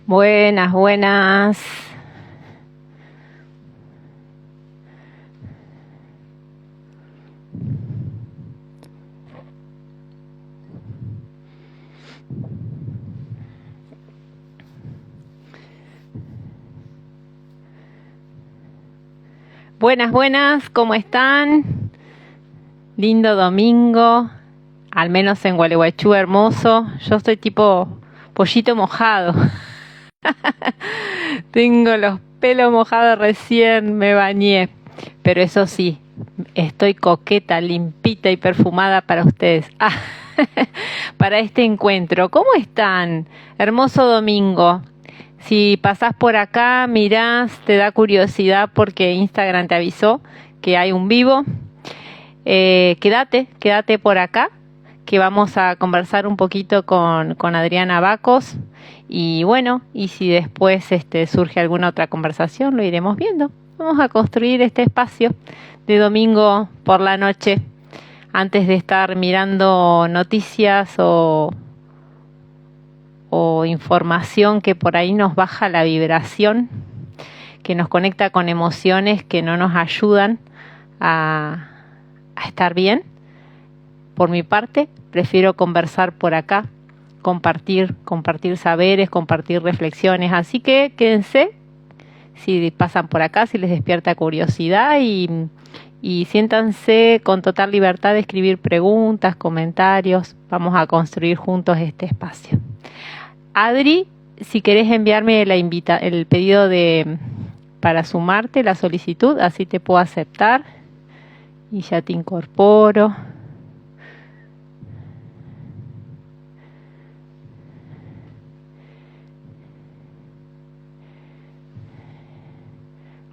Buenas, buenas. Buenas, buenas, ¿cómo están? Lindo domingo, al menos en Gualeguaychú, hermoso. Yo estoy tipo pollito mojado. Tengo los pelos mojados, recién me bañé. Pero eso sí, estoy coqueta, limpita y perfumada para ustedes. Para este encuentro. ¿Cómo están? Hermoso domingo. Si pasás por acá, mirás, te da curiosidad porque Instagram te avisó que hay un vivo. Quédate por acá, que vamos a conversar un poquito con Adriana Bacos. Y bueno, y si después surge alguna otra conversación, lo iremos viendo. Vamos a construir este espacio de domingo por la noche, antes de estar mirando noticias o información que por ahí nos baja la vibración, que nos conecta con emociones que no nos ayudan a estar bien. Por mi parte, prefiero conversar por acá, compartir saberes, compartir reflexiones. Así que quédense si pasan por acá, si les despierta curiosidad y siéntanse con total libertad de escribir preguntas, comentarios. Vamos a construir juntos este espacio. Adri, si querés enviarme el pedido para sumarte, la solicitud, así te puedo aceptar y ya te incorporo.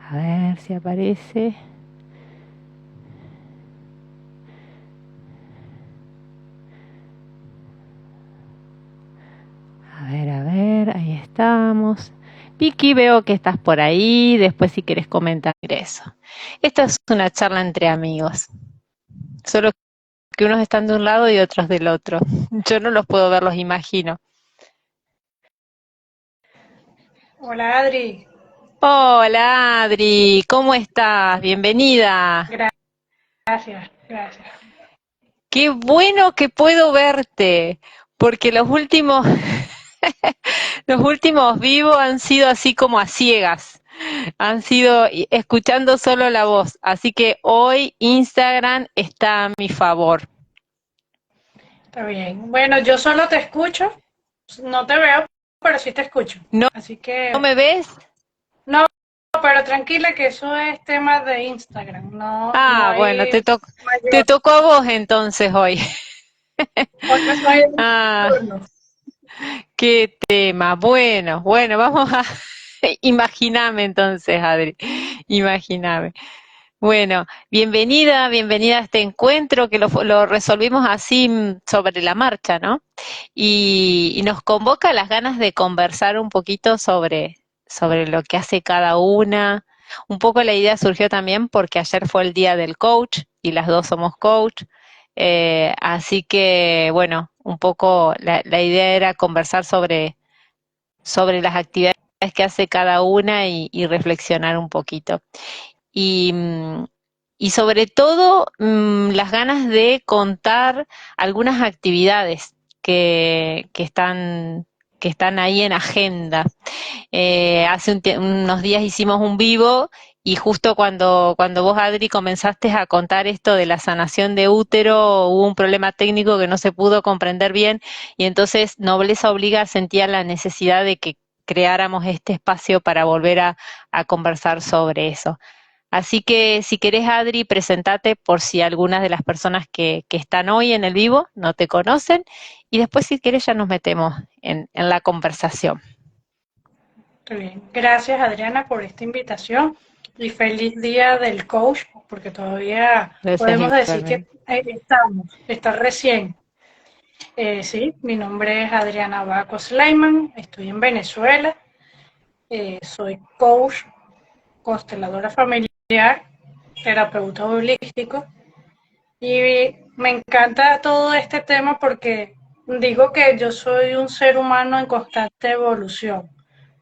A ver si aparece. A ver, ahí estamos. Vicky, veo que estás por ahí. Después, si quieres comentar eso. Esta es una charla entre amigos. Solo que unos están de un lado y otros del otro. Yo no los puedo ver, los imagino. Hola Adri, Hola, Adri. ¿Cómo estás? Bienvenida. gracias, gracias. Qué bueno que puedo verte. Porque los últimos vivos han sido así como a ciegas. Han sido escuchando solo la voz. Así que hoy Instagram está a mi favor. Está bien. Bueno, yo solo te escucho, no te veo, pero sí te escucho. ¿No, Así no que, me ves? no, pero tranquila que eso es tema de Instagram, no, no Ah, bueno, hay te mayor, tocó a vos entonces hoy. hoy no hay Ah, turno. qué tema. Bueno, bueno, vamos a imaginame entonces, Adri. Imaginame. Bueno, bienvenida a este encuentro que lo resolvimos así sobre la marcha, ¿no? Y nos convoca las ganas de conversar un poquito sobre lo que hace cada una. Un poco la idea surgió también porque ayer fue el día del coach y las dos somos coach. Así que, bueno, un poco la idea era conversar sobre las actividades que hace cada una y reflexionar un poquito. Y, y sobre todo las ganas de contar algunas actividades que están ahí en agenda. Hace unos días hicimos un vivo y justo cuando vos, Adri, comenzaste a contar esto de la sanación de útero, hubo un problema técnico que no se pudo comprender bien y entonces Nobleza Obliga sentía la necesidad de que creáramos este espacio para volver a conversar sobre eso. Así que si querés, Adri, presentate por si algunas de las personas que están hoy en el vivo no te conocen y después si querés ya nos metemos en la conversación. Está bien. Gracias Adriana por esta invitación y feliz día del coach, porque todavía Gracias podemos decir que igualmente. está recién. Sí, mi nombre es Adriana Bacos Leiman, estoy en Venezuela. Soy coach, consteladora familiar, terapeuta holístico y me encanta todo este tema porque digo que yo soy un ser humano en constante evolución.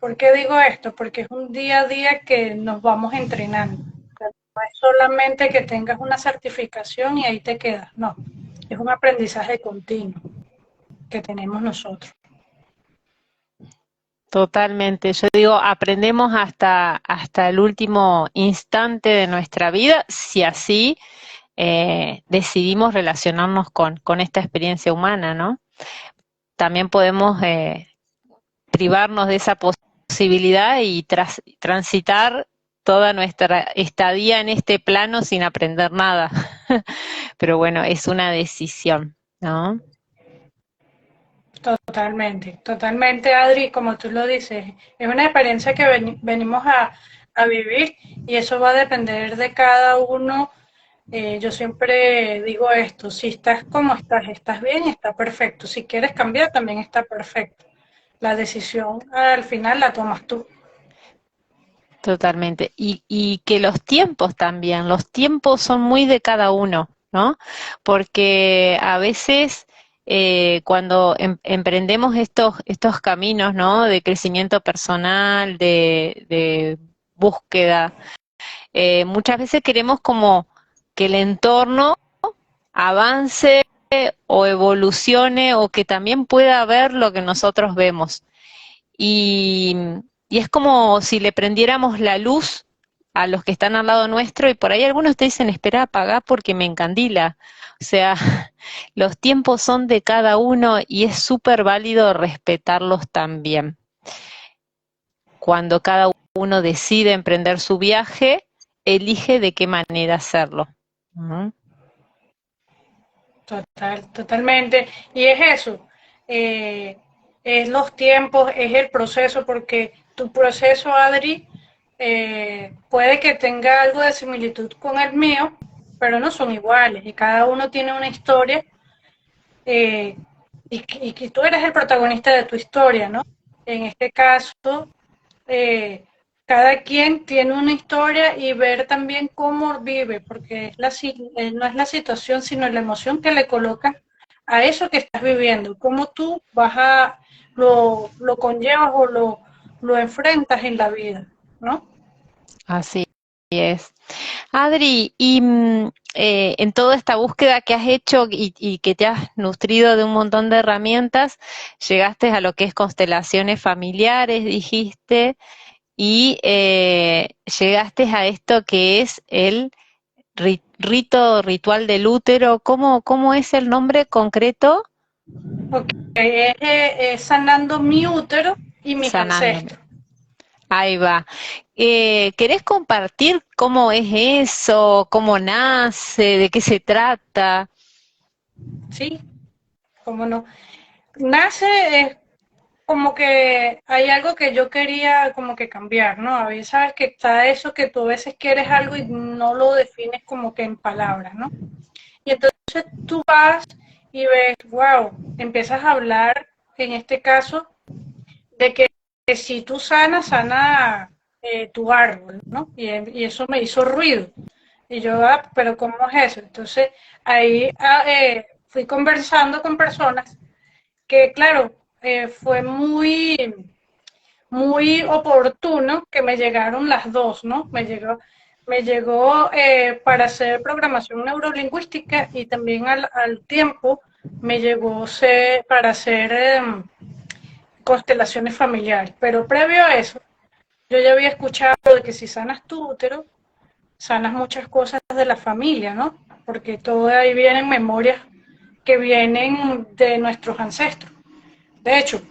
¿Por qué digo esto? Porque es un día a día que nos vamos entrenando. O sea, no es solamente que tengas una certificación y ahí te quedas, no. Es un aprendizaje continuo que tenemos nosotros. Totalmente. Yo digo, aprendemos hasta el último instante de nuestra vida, si así decidimos relacionarnos con esta experiencia humana, ¿no? También podemos privarnos de esa posibilidad y transitar toda nuestra estadía en este plano sin aprender nada. Pero bueno, es una decisión, ¿no? Totalmente, totalmente, Adri, como tú lo dices, es una experiencia que venimos a vivir y eso va a depender de cada uno. Yo siempre digo esto, si estás como estás, estás bien, está perfecto. Si quieres cambiar, también está perfecto. La decisión al final la tomas tú. Totalmente. Y que los tiempos también, los tiempos son muy de cada uno, ¿no? Porque a veces cuando emprendemos estos caminos, ¿no? De crecimiento personal, de búsqueda, muchas veces queremos como que el entorno avance o evolucione o que también pueda ver lo que nosotros vemos. Y, y es como si le prendiéramos la luz a los que están al lado nuestro y por ahí algunos te dicen, espera, apagá porque me encandila. O sea, los tiempos son de cada uno y es súper válido respetarlos también. Cuando cada uno decide emprender su viaje, elige de qué manera hacerlo. Ujú. Totalmente. Y es eso, eh, es los tiempos, es el proceso, porque tu proceso, Adri, puede que tenga algo de similitud con el mío, pero no son iguales y cada uno tiene una historia eh, y que tú eres el protagonista de tu historia, ¿no? En este caso, eh, cada quien tiene una historia y ver también cómo vive, porque no es la situación, sino la emoción que le colocas a eso que estás viviendo, cómo tú lo conllevas o lo enfrentas en la vida, ¿no? Así es. Adri, y en toda esta búsqueda que has hecho y que te has nutrido de un montón de herramientas, llegaste a lo que es constelaciones familiares, dijiste, y llegaste a esto que es el ritual del útero. ¿Cómo es el nombre concreto? Porque es sanando mi útero y mis Sanándome. ancestros, Ahí va. ¿Querés compartir cómo es eso, cómo nace, de qué se trata? ¿sí? ¿Cómo no? Nace como que hay algo que yo quería como que cambiar, ¿no? A veces sabes que está eso que tú a veces quieres algo y no lo defines como que en palabras, ¿no? Y entonces tú vas y ves, wow, empiezas a hablar, en este caso, de que si tú sanas, sana tu árbol, ¿no? Y eso me hizo ruido. Y yo, pero ¿cómo es eso? Entonces ahí fui conversando con personas que, claro, fue muy oportuno que me llegaron las dos, ¿no? Me llegó para hacer programación neurolingüística y también al tiempo me llegó para hacer constelaciones familiares. Pero previo a eso, yo ya había escuchado de que si sanas tu útero, sanas muchas cosas de la familia, ¿no? Porque todo ahí vienen memorias que vienen de nuestros ancestros. De hecho,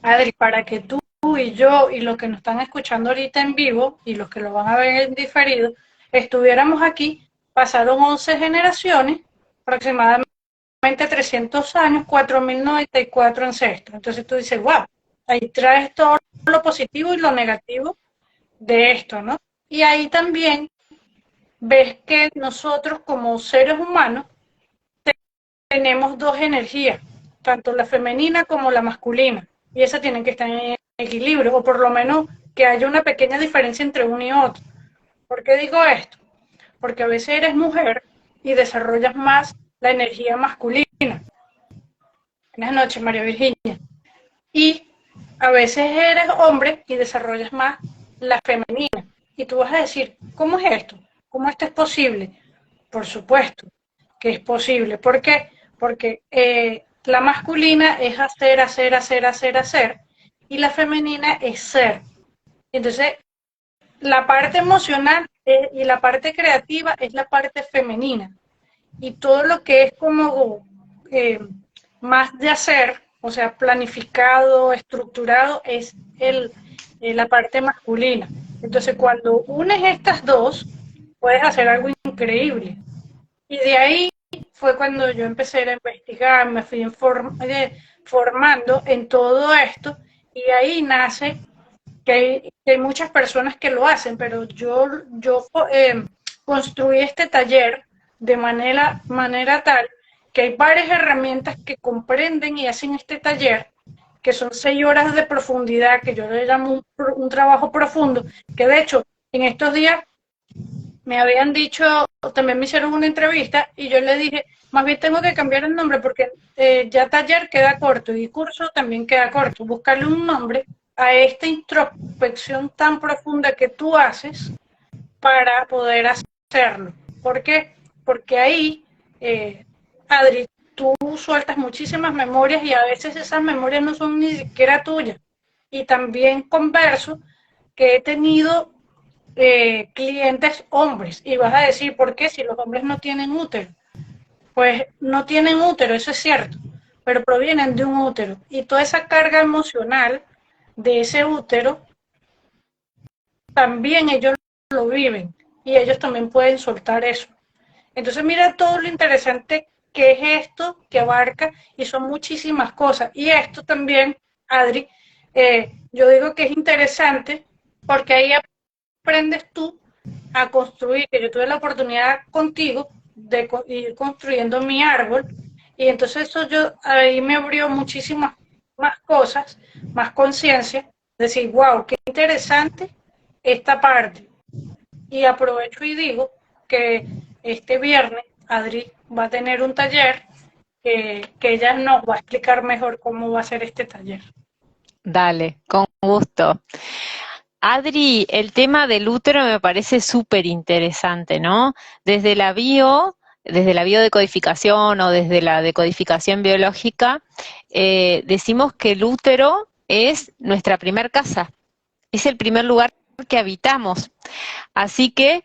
Adri, para que tú y yo y los que nos están escuchando ahorita en vivo y los que lo van a ver en diferido, estuviéramos aquí, pasaron 11 generaciones, aproximadamente 300 años, 4094 ancestros. Entonces tú dices, wow, ahí traes todo lo positivo y lo negativo de esto, ¿no? Y ahí también ves que nosotros como seres humanos tenemos dos energías, tanto la femenina como la masculina, y esas tienen que estar en equilibrio, o por lo menos que haya una pequeña diferencia entre uno y otro. ¿Por qué digo esto? Porque a veces eres mujer y desarrollas más la energía masculina. Buenas noches, María Virginia. Y a veces eres hombre y desarrollas más la femenina. Y tú vas a decir, ¿cómo es esto? ¿Cómo esto es posible? Por supuesto que es posible. ¿Por qué? Porque la masculina es hacer, hacer, hacer, hacer, hacer, y la femenina es ser. Entonces, la parte emocional y la parte creativa es la parte femenina. Y todo lo que es como más de hacer, o sea, planificado, estructurado, es la parte masculina. Entonces, cuando unes estas dos, puedes hacer algo increíble. Y de ahí fue cuando yo empecé a investigar, me fui formando en todo esto, y ahí nace que hay muchas personas que lo hacen, pero yo construí este taller de manera tal que hay varias herramientas que comprenden y hacen este taller, que son 6 horas de profundidad, que yo le llamo un trabajo profundo, que de hecho en estos días me habían dicho, también me hicieron una entrevista y yo le dije, más bien tengo que cambiar el nombre porque ya taller queda corto y curso también queda corto. Buscarle un nombre a esta introspección tan profunda que tú haces para poder hacerlo. ¿Por qué? Porque ahí, Adri, tú sueltas muchísimas memorias y a veces esas memorias no son ni siquiera tuyas. Y también converso que he tenido clientes hombres y vas a decir, ¿por qué si los hombres no tienen útero? Pues no tienen útero, eso es cierto, pero provienen de un útero y toda esa carga emocional de ese útero también ellos lo viven y ellos también pueden soltar eso. Entonces mira todo lo interesante que es esto que abarca y son muchísimas cosas. Y esto también, Adri, yo digo que es interesante porque ahí aprendes tú a construir, que yo tuve la oportunidad contigo de ir construyendo mi árbol, y entonces eso yo ahí me abrió muchísimas más cosas, más conciencia, decir, wow, qué interesante esta parte. Y aprovecho y digo que este viernes Adri va a tener un taller que ella nos va a explicar mejor cómo va a ser este taller. Dale, con gusto. Adri, el tema del útero me parece súper interesante, ¿no? Desde la desde la biodecodificación o desde la decodificación biológica, decimos que el útero es nuestra primer casa, es el primer lugar que habitamos. Así que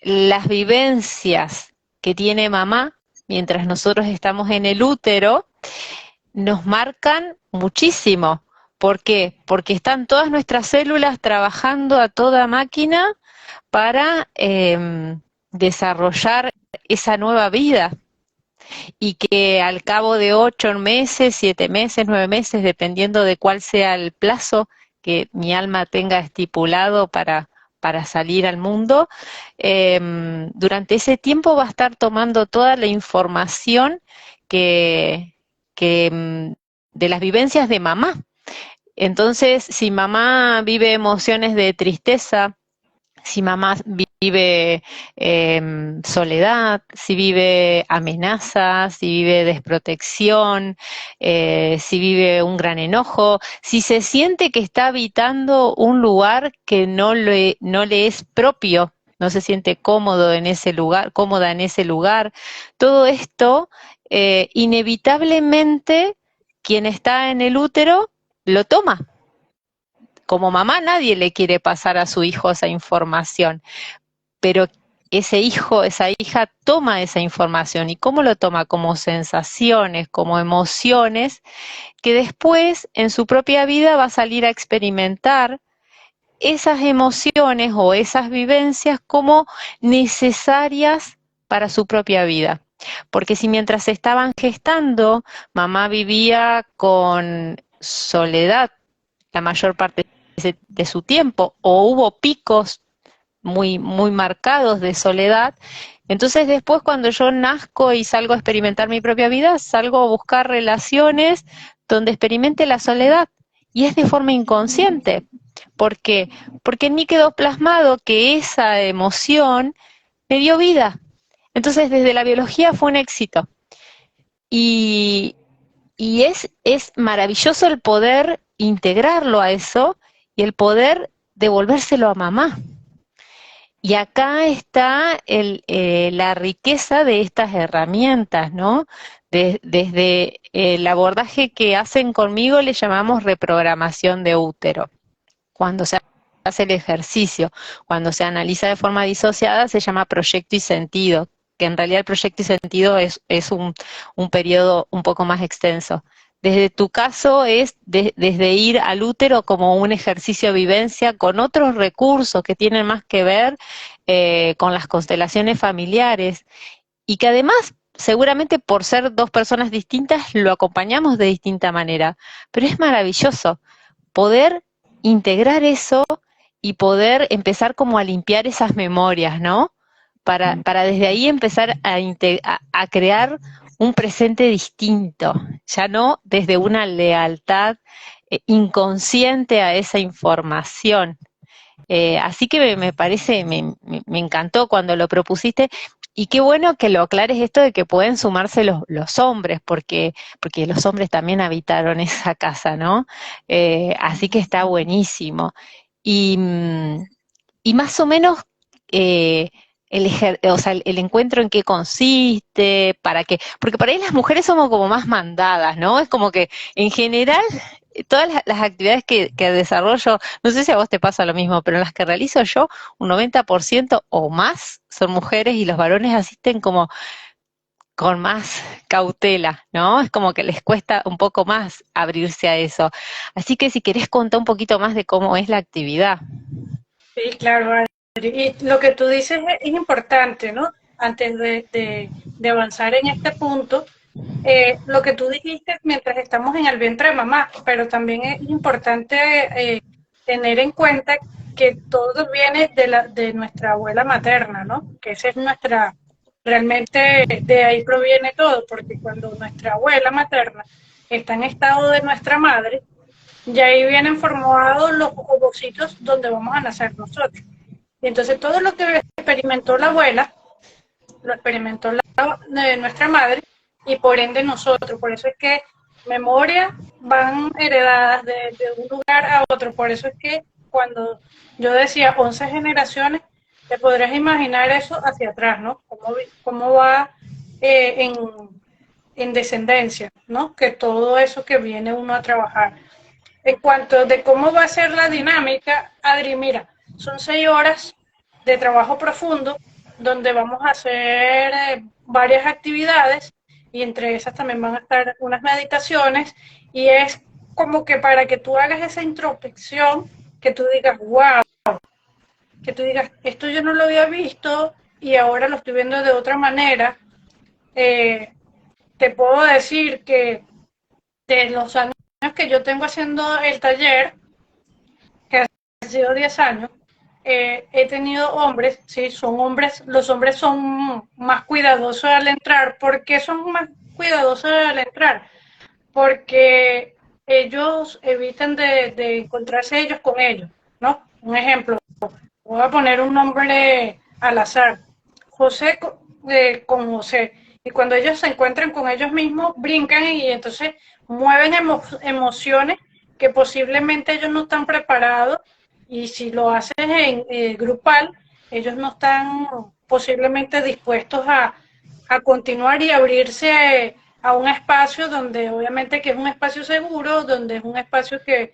las vivencias que tiene mamá mientras nosotros estamos en el útero nos marcan muchísimo. ¿Por qué? Porque están todas nuestras células trabajando a toda máquina para desarrollar esa nueva vida y que al cabo de 8 meses, 7 meses, 9 meses, dependiendo de cuál sea el plazo que mi alma tenga estipulado para salir al mundo, durante ese tiempo va a estar tomando toda la información que, que de las vivencias de mamá. Entonces, si mamá vive emociones de tristeza, si mamá vive soledad, si vive amenazas, si vive desprotección, si vive un gran enojo, si se siente que está habitando un lugar que no le es propio, no se siente cómodo en ese lugar, cómoda en ese lugar, todo esto, inevitablemente, quien está en el útero lo toma. Como mamá nadie le quiere pasar a su hijo esa información, pero ese hijo, esa hija toma esa información. ¿Y cómo lo toma? Como sensaciones, como emociones, que después en su propia vida va a salir a experimentar esas emociones o esas vivencias como necesarias para su propia vida. Porque si mientras se estaban gestando, mamá vivía con soledad la mayor parte de su tiempo, o hubo picos muy marcados de soledad, entonces después cuando yo nazco y salgo a experimentar mi propia vida, salgo a buscar relaciones donde experimente la soledad, y es de forma inconsciente. ¿Por qué? Porque en mí quedó plasmado que esa emoción me dio vida. Entonces desde la biología fue un éxito. Y, y es maravilloso el poder integrarlo a eso y el poder devolvérselo a mamá. Y acá está la riqueza de estas herramientas, ¿no? Desde el abordaje que hacen conmigo le llamamos reprogramación de útero. Cuando se hace el ejercicio, cuando se analiza de forma disociada, se llama proyecto y sentido, que en realidad el proyecto y sentido es un periodo un poco más extenso. Desde tu caso es desde ir al útero como un ejercicio de vivencia con otros recursos que tienen más que ver con las constelaciones familiares y que además seguramente por ser dos personas distintas lo acompañamos de distinta manera, pero es maravilloso poder integrar eso y poder empezar como a limpiar esas memorias, ¿no? Para desde ahí empezar a crear un presente distinto, ya no desde una lealtad inconsciente a esa información. Así que me parece, me encantó cuando lo propusiste y qué bueno que lo aclares esto de que pueden sumarse los hombres, porque los hombres también habitaron esa casa, ¿no? Así que está buenísimo. Y, y más o menos eh, o sea, el encuentro en qué consiste, para qué, porque para ahí las mujeres somos como más mandadas, ¿no? Es como que en general todas las actividades que desarrollo, no sé si a vos te pasa lo mismo, pero en las que realizo yo, un 90% o más son mujeres y los varones asisten como con más cautela, ¿no? Es como que les cuesta un poco más abrirse a eso. Así que si querés contar un poquito más de cómo es la actividad. Sí, claro, Adri. Y lo que tú dices es importante, ¿no? Antes de avanzar en este punto, lo que tú dijiste mientras estamos en el vientre de mamá, pero también es importante tener en cuenta que todo viene de nuestra abuela materna, ¿no? Que esa es nuestra, realmente de ahí proviene todo, porque cuando nuestra abuela materna está en estado de nuestra madre, ya ahí vienen formados los ovocitos donde vamos a nacer nosotros. Y entonces todo lo que experimentó la abuela, lo experimentó nuestra madre y por ende nosotros. Por eso es que memorias van heredadas de un lugar a otro. Por eso es que cuando yo decía 11 generaciones, te podrás imaginar eso hacia atrás, ¿no? Cómo va eh, en, en descendencia, ¿no? Que todo eso que viene uno a trabajar. En cuanto de cómo va a ser la dinámica, Adri, mira, son 6 horas de trabajo profundo donde vamos a hacer varias actividades y entre esas también van a estar unas meditaciones y es como que para que tú hagas esa introspección, que tú digas, wow, que tú digas, esto yo no lo había visto y ahora lo estoy viendo de otra manera. Eh, Te puedo decir que de los años que yo tengo haciendo el taller, que han sido 10 años, he tenido hombres, sí, son hombres, los hombres son más cuidadosos al entrar. ¿Por qué son más cuidadosos al entrar? Porque ellos evitan de encontrarse ellos con ellos, ¿no? Un ejemplo, voy a poner un nombre al azar, José con José, y cuando ellos se encuentran con ellos mismos, brincan y entonces mueven emociones que posiblemente ellos no están preparados y si lo haces en grupal, ellos no están posiblemente dispuestos a continuar y abrirse a un espacio donde obviamente que es un espacio seguro, donde es un espacio que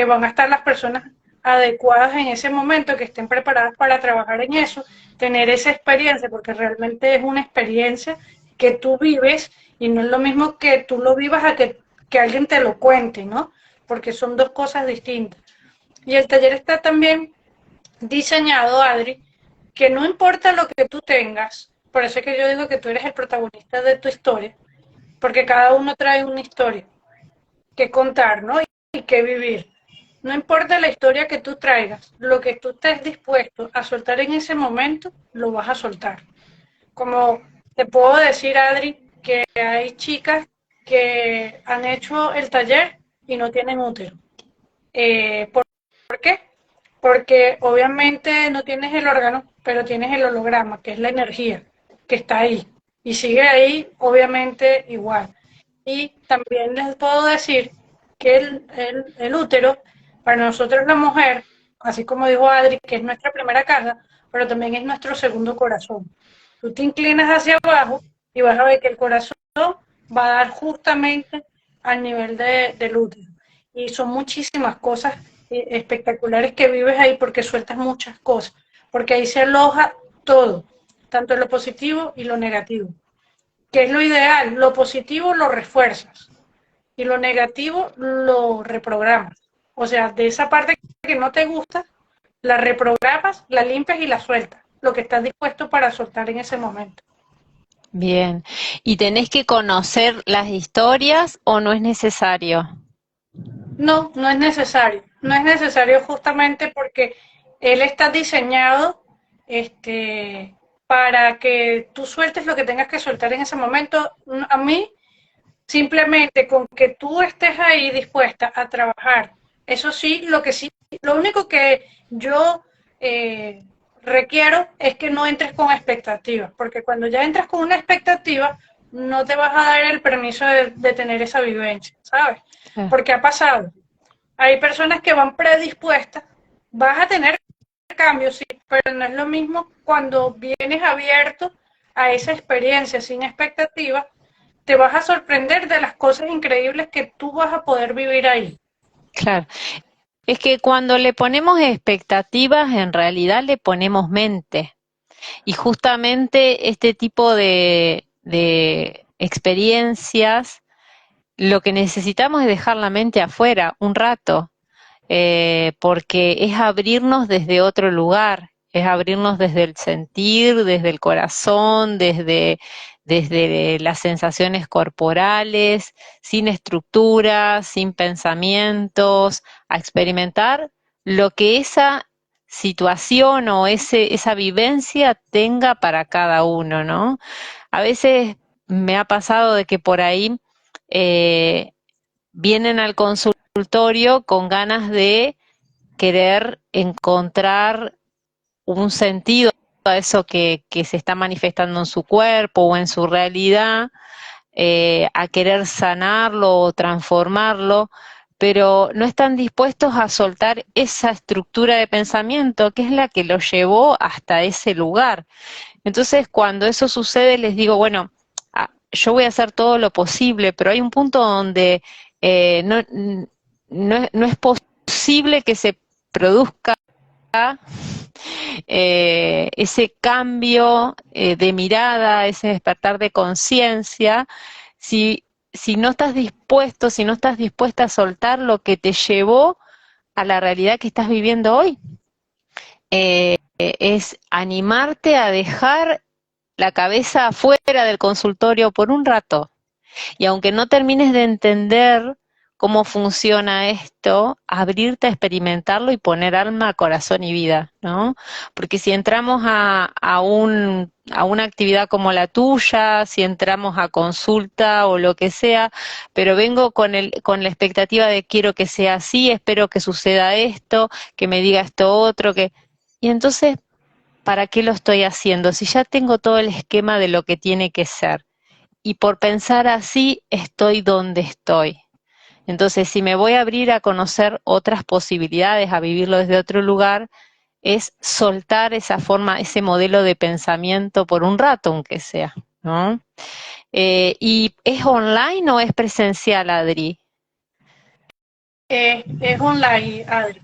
van a estar las personas adecuadas en ese momento, que estén preparadas para trabajar en eso, tener esa experiencia, porque realmente es una experiencia que tú vives y no es lo mismo que tú lo vivas a que alguien te lo cuente, ¿no? Porque son dos cosas distintas. Y el taller está también diseñado, Adri, que no importa lo que tú tengas, por eso es que yo digo que tú eres el protagonista de tu historia, porque cada uno trae una historia que contar, ¿no? Y que vivir. No importa la historia que tú traigas, lo que tú estés dispuesto a soltar en ese momento, lo vas a soltar. Como te puedo decir, Adri, que hay chicas que han hecho el taller y no tienen útero. ¿Por qué? Porque obviamente no tienes el órgano, pero tienes el holograma, que es la energía que está ahí. Y sigue ahí, obviamente, igual. Y también les puedo decir que el útero, para nosotros la mujer, así como dijo Adri, que es nuestra primera casa, pero también es nuestro segundo corazón. Tú te inclinas hacia abajo y vas a ver que el corazón va a dar justamente al nivel del útero. Y son muchísimas cosas espectaculares que vives ahí porque sueltas muchas cosas, porque ahí se aloja todo, tanto lo positivo y lo negativo. ¿Qué es lo ideal? Lo positivo lo refuerzas y lo negativo lo reprogramas. O sea, de esa parte que no te gusta, la reprogramas, la limpias y la sueltas, lo que estás dispuesto para soltar en ese momento. Bien. ¿Y tenés que conocer las historias o no es necesario? No, no es necesario. No es necesario justamente porque él está diseñado para que tú sueltes lo que tengas que soltar en ese momento. A mí, simplemente con que tú estés ahí dispuesta a trabajar. Eso sí, lo único que yo eh, requiero es que no entres con expectativas, porque cuando ya entras con una expectativa, no te vas a dar el permiso de tener esa vivencia, ¿sabes? Claro. Porque ha pasado. Hay personas que van predispuestas, vas a tener cambios, sí, pero no es lo mismo cuando vienes abierto a esa experiencia sin expectativas, te vas a sorprender de las cosas increíbles que tú vas a poder vivir ahí. Claro. Es que cuando le ponemos expectativas, en realidad le ponemos mente. Y justamente este tipo de experiencias, lo que necesitamos es dejar la mente afuera un rato, porque es abrirnos desde otro lugar, es abrirnos desde el sentir, desde el corazón, desde las sensaciones corporales, sin estructuras, sin pensamientos, a experimentar lo que esa situación o esa vivencia tenga para cada uno, ¿no? A veces me ha pasado de que por ahí eh, vienen al consultorio con ganas de querer encontrar un sentido a eso que se está manifestando en su cuerpo o en su realidad, a querer sanarlo o transformarlo, pero no están dispuestos a soltar esa estructura de pensamiento que es la que lo llevó hasta ese lugar. Entonces, cuando eso sucede, les digo, bueno, yo voy a hacer todo lo posible, pero hay un punto donde no, no es posible que se produzca ese cambio de mirada, ese despertar de conciencia, si, si no estás dispuesto, si no estás dispuesta a soltar lo que te llevó a la realidad que estás viviendo hoy. Es animarte a dejar la cabeza afuera del consultorio por un rato. Y aunque no termines de entender cómo funciona esto, abrirte a experimentarlo y poner alma, corazón y vida, ¿no? Porque si entramos a una actividad como la tuya, si entramos a consulta o lo que sea, pero vengo con la expectativa de quiero que sea así, espero que suceda esto, que me diga esto otro, que... Y entonces, ¿para qué lo estoy haciendo? Si ya tengo todo el esquema de lo que tiene que ser. Y por pensar así, estoy donde estoy. Entonces, si me voy a abrir a conocer otras posibilidades, a vivirlo desde otro lugar, es soltar esa forma, ese modelo de pensamiento por un rato, aunque sea, ¿no? ¿Y es online o es presencial, Adri? Es online, Adri.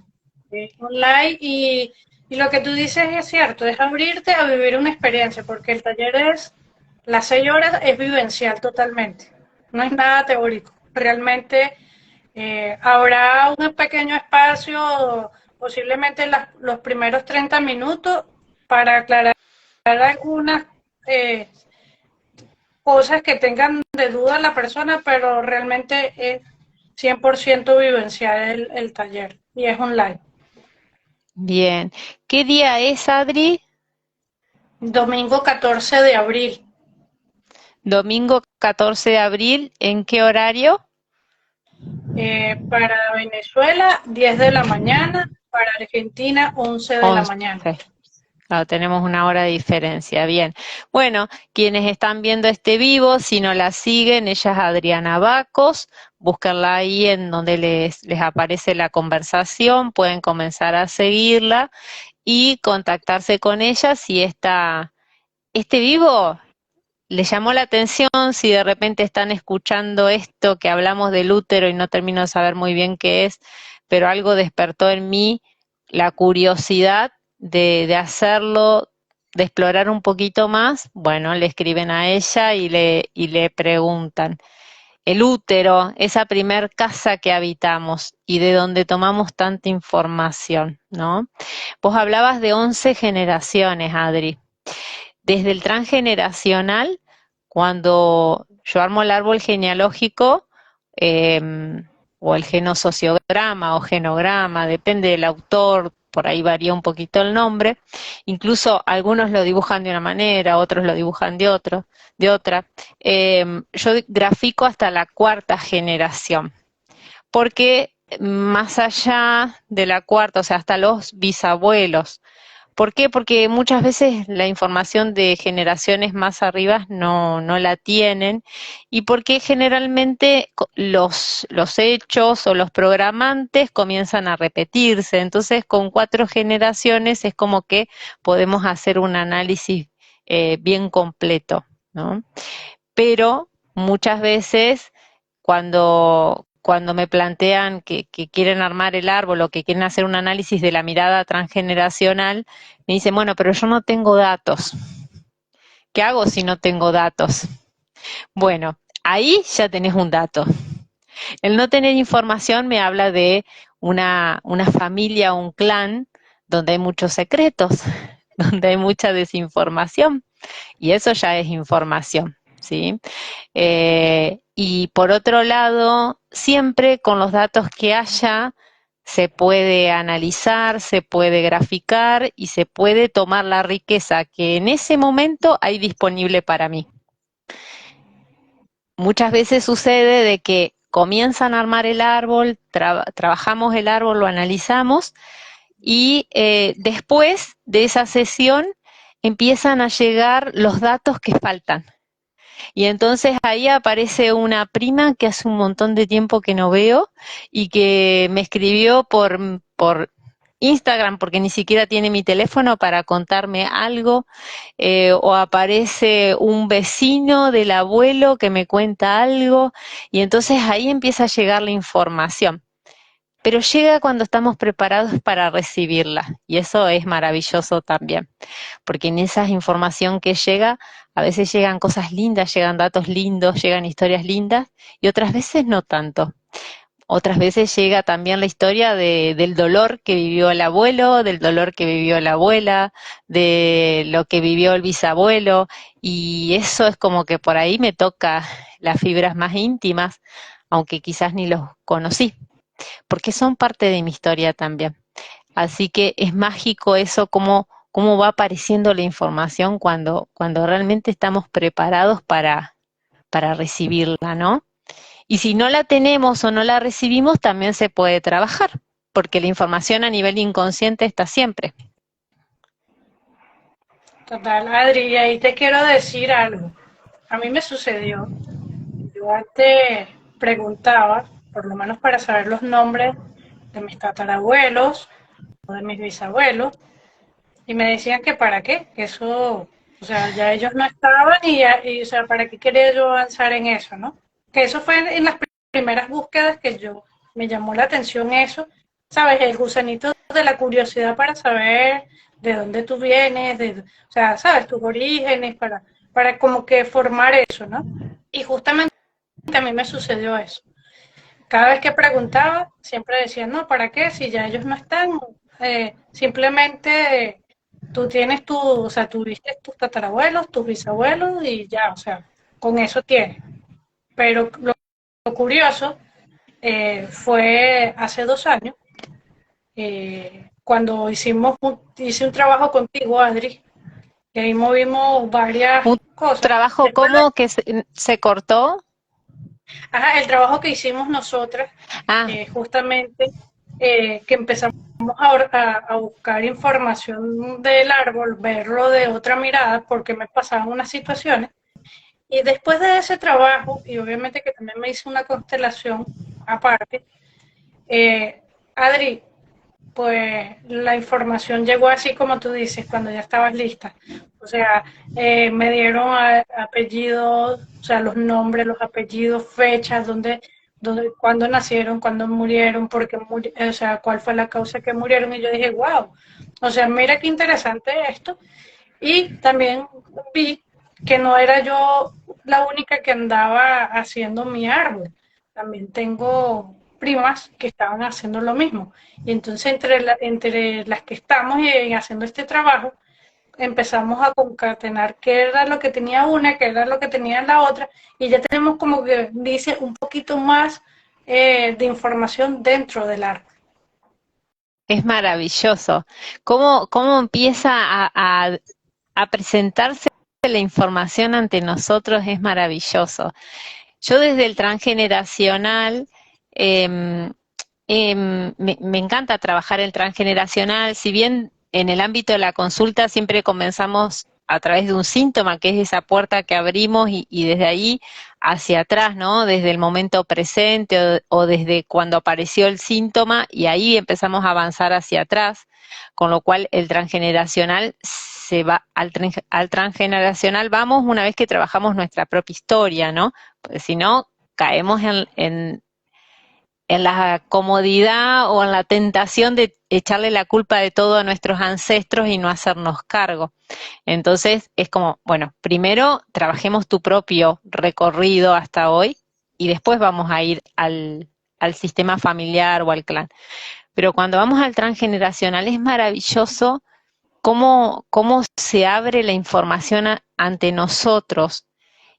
Es online y lo que tú dices es cierto, es abrirte a vivir una experiencia, porque el taller las 6 horas es vivencial totalmente, no es nada teórico. Realmente habrá un pequeño espacio, posiblemente los primeros 30 minutos, para aclarar algunas eh, cosas que tengan de duda la persona, pero realmente es 100% vivencial el taller y es online. Bien. ¿Qué día es, Adri? Domingo 14 de abril, Domingo 14 de abril. ¿En qué horario? para Venezuela 10 de la mañana, para Argentina 11 de la 11. mañana. Claro, tenemos una hora de diferencia. Bien. Bueno, quienes están viendo este vivo, si no la siguen, ella es Adriana Bacos. Búsquenla ahí en donde les aparece la conversación. Pueden comenzar a seguirla y contactarse con ella si este vivo les llamó la atención, si de repente están escuchando esto que hablamos del útero y no termino de saber muy bien qué es, pero algo despertó en mí la curiosidad de hacerlo, de explorar un poquito más. Bueno, le escriben a ella y le preguntan. El útero, esa primer casa que habitamos y de donde tomamos tanta información, ¿no? Vos hablabas de 11 generaciones, Adri. Desde el transgeneracional, cuando yo armo el árbol genealógico, o el genosociograma o genograma, depende del autor, por ahí varía un poquito el nombre, incluso algunos lo dibujan de una manera, otros lo dibujan de otra. Yo grafico hasta la cuarta generación, porque más allá de la cuarta, o sea, hasta los bisabuelos. ¿Por qué? Porque muchas veces la información de generaciones más arriba no la tienen, y porque generalmente los hechos o los programantes comienzan a repetirse. Entonces, con 4 generaciones es como que podemos hacer un análisis bien completo, ¿no? Pero muchas veces cuando me plantean que quieren armar el árbol o que quieren hacer un análisis de la mirada transgeneracional, me dicen, bueno, pero yo no tengo datos. ¿Qué hago si no tengo datos? Bueno, ahí ya tenés un dato. El no tener información me habla de una familia, un clan, donde hay muchos secretos, donde hay mucha desinformación, y eso ya es información, ¿sí? Y por otro lado, siempre con los datos que haya, se puede analizar, se puede graficar y se puede tomar la riqueza que en ese momento hay disponible para mí. Muchas veces sucede de que comienzan a armar el árbol, trabajamos el árbol, lo analizamos y después de esa sesión empiezan a llegar los datos que faltan. Y entonces ahí aparece una prima que hace un montón de tiempo que no veo y que me escribió por Instagram, porque ni siquiera tiene mi teléfono, para contarme algo, o aparece un vecino del abuelo que me cuenta algo, y entonces ahí empieza a llegar la información. Pero llega cuando estamos preparados para recibirla, y eso es maravilloso también, porque en esa información que llega, a veces llegan cosas lindas, llegan datos lindos, llegan historias lindas, y otras veces no tanto. Otras veces llega también la historia del dolor que vivió el abuelo, del dolor que vivió la abuela, de lo que vivió el bisabuelo, y eso es como que por ahí me toca las fibras más íntimas, aunque quizás ni los conocí, porque son parte de mi historia también. Así que es mágico eso, cómo va apareciendo la información cuando realmente estamos preparados para recibirla, ¿no? Y si no la tenemos o no la recibimos, también se puede trabajar, porque la información a nivel inconsciente está siempre. Total, Adri, y ahí te quiero decir algo. A mí me sucedió, yo antes preguntaba, por lo menos para saber los nombres de mis tatarabuelos o de mis bisabuelos, y me decían que para qué, que eso, o sea, ya ellos no estaban o sea, ¿para qué quería yo avanzar en eso, no? Que eso fue en las primeras búsquedas que yo, me llamó la atención eso, ¿sabes? El gusanito de la curiosidad para saber de dónde tú vienes, o sea, ¿sabes? Tus orígenes, para como que formar eso, ¿no? Y justamente a mí me sucedió eso. Cada vez que preguntaba, siempre decían, no, ¿para qué? Si ya ellos no están, simplemente tú tienes o sea, tuviste tus tatarabuelos, tus bisabuelos y ya, o sea, con eso tienes. Pero lo curioso fue hace 2 años, cuando hice un trabajo contigo, Adri, que ahí movimos varias Un cosas. trabajo Después, como que se cortó. ajá, el trabajo que hicimos nosotras, Ah, justamente, que empezamos a buscar información del árbol, verlo de otra mirada, porque me pasaban unas situaciones. Y después de ese trabajo, y obviamente que también me hice una constelación aparte, Adri, pues la información llegó así como tú dices, cuando ya estabas lista. O sea, me dieron apellidos, o sea, los nombres, los apellidos, fechas, cuándo nacieron, cuándo murieron, o sea, cuál fue la causa que murieron. Y yo dije, wow, o sea, mira qué interesante esto. Y también vi que no era yo la única que andaba haciendo mi árbol. También tengo primas que estaban haciendo lo mismo. Y entonces entre las que estamos haciendo este trabajo, empezamos a concatenar qué era lo que tenía una, qué era lo que tenía la otra, y ya tenemos como que dice un poquito más de información dentro del árbol. Es maravilloso. ¿Cómo empieza a presentarse la información ante nosotros? Es maravilloso. Yo desde el transgeneracional, em, me encanta trabajar el transgeneracional, si bien en el ámbito de la consulta siempre comenzamos a través de un síntoma, que es esa puerta que abrimos y desde ahí hacia atrás, ¿no? Desde el momento presente o desde cuando apareció el síntoma y ahí empezamos a avanzar hacia atrás, con lo cual el transgeneracional se va al transgeneracional vamos una vez que trabajamos nuestra propia historia, ¿no? Porque si no, caemos en la comodidad o en la tentación de echarle la culpa de todo a nuestros ancestros y no hacernos cargo. Entonces es como, bueno, primero trabajemos tu propio recorrido hasta hoy y después vamos a ir al sistema familiar o al clan. Pero cuando vamos al transgeneracional es maravilloso cómo se abre la información ante nosotros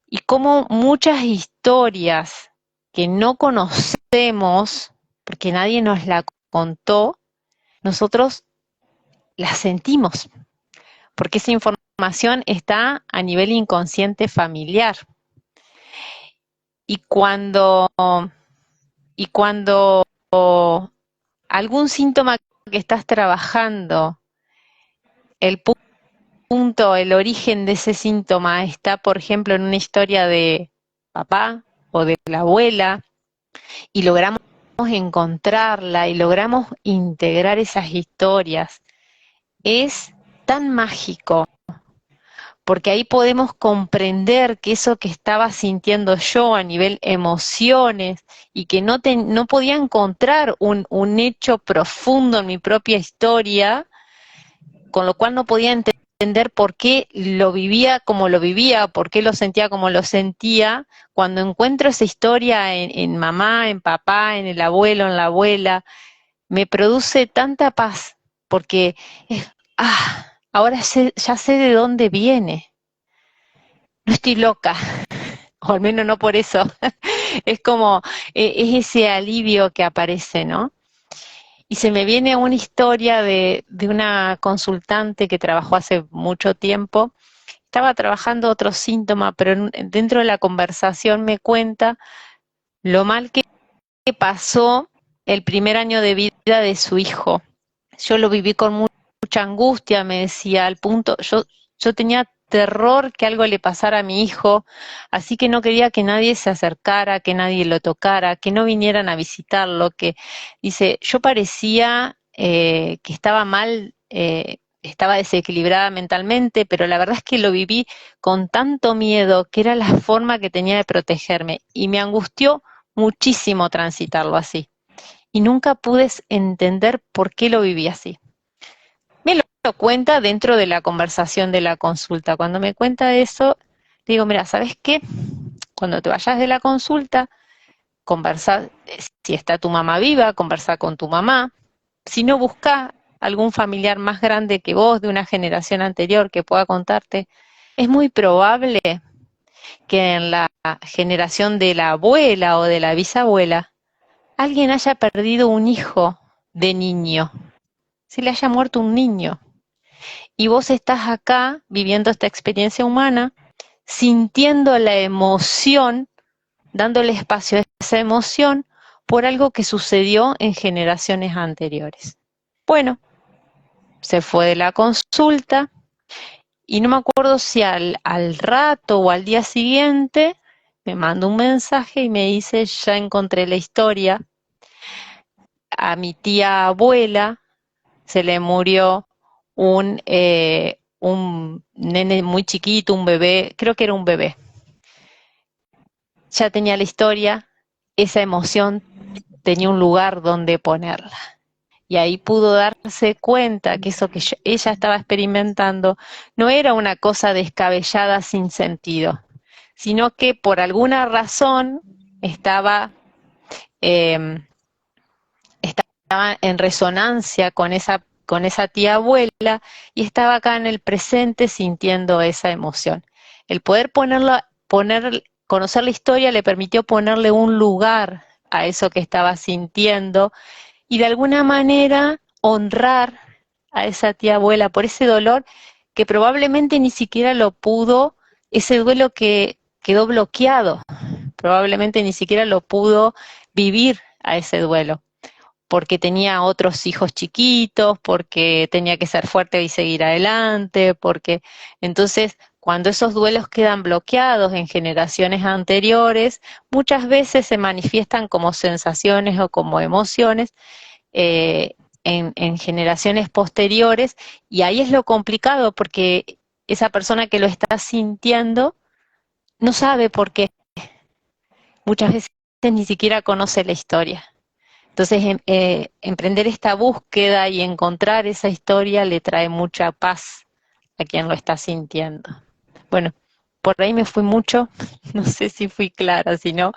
y cómo muchas historias que no conocemos, porque nadie nos la contó, nosotros las sentimos, porque esa información está a nivel inconsciente familiar. Y y cuando algún síntoma que estás trabajando, el punto, el origen de ese síntoma está, por ejemplo, en una historia de papá o de la abuela, y logramos encontrarla y logramos integrar esas historias, es tan mágico, porque ahí podemos comprender que eso que estaba sintiendo yo a nivel emociones y que no podía encontrar un hecho profundo en mi propia historia, con lo cual no podía entender por qué lo vivía como lo vivía, por qué lo sentía como lo sentía. Cuando encuentro esa historia en mamá, en papá, en el abuelo, en la abuela, me produce tanta paz, porque ahora ya sé de dónde viene. No estoy loca, o al menos no por eso. Es como, es ese alivio que aparece, ¿no? Y se me viene una historia de una consultante que trabajó hace mucho tiempo. Estaba trabajando otro síntoma, pero dentro de la conversación me cuenta lo mal que pasó el primer año de vida de su hijo. Yo lo viví con mucha angustia, me decía, al punto, yo tenía terror que algo le pasara a mi hijo, así que no quería que nadie se acercara, que nadie lo tocara, que no vinieran a visitarlo, que dice, yo parecía que estaba mal, estaba desequilibrada mentalmente, pero la verdad es que lo viví con tanto miedo que era la forma que tenía de protegerme y me angustió muchísimo transitarlo así. Y nunca pude entender por qué lo viví así. Me lo cuenta dentro de la conversación de la consulta. Cuando me cuenta eso, digo, mira, ¿sabes qué? Cuando te vayas de la consulta, conversa, si está tu mamá viva, conversa con tu mamá. Si no, busca algún familiar más grande que vos, de una generación anterior, que pueda contarte. Es muy probable que en la generación de la abuela o de la bisabuela, alguien haya perdido un hijo de niño, se le haya muerto un niño. Y vos estás acá viviendo esta experiencia humana, sintiendo la emoción, dándole espacio a esa emoción por algo que sucedió en generaciones anteriores. Bueno, se fue de la consulta y no me acuerdo si al rato o al día siguiente me mandó un mensaje y me dice, ya encontré la historia. A mi tía abuela se le murió un nene muy chiquito, un bebé, creo que era un bebé. Ya tenía la historia, esa emoción tenía un lugar donde ponerla. Y ahí pudo darse cuenta que eso que ella estaba experimentando no era una cosa descabellada sin sentido, sino que por alguna razón estaba, eh, estaba en resonancia con esa tía abuela y estaba acá en el presente sintiendo esa emoción. El poder conocer la historia le permitió ponerle un lugar a eso que estaba sintiendo y de alguna manera honrar a esa tía abuela por ese dolor que probablemente ni siquiera lo pudo, ese duelo que quedó bloqueado, probablemente ni siquiera lo pudo vivir a ese duelo, porque tenía otros hijos chiquitos, porque tenía que ser fuerte y seguir adelante, porque entonces cuando esos duelos quedan bloqueados en generaciones anteriores, muchas veces se manifiestan como sensaciones o como emociones eh, en generaciones posteriores, y ahí es lo complicado porque esa persona que lo está sintiendo no sabe por qué, muchas veces ni siquiera conoce la historia. Entonces, emprender esta búsqueda y encontrar esa historia le trae mucha paz a quien lo está sintiendo. Bueno, por ahí me fui mucho, no sé si fui clara, si no,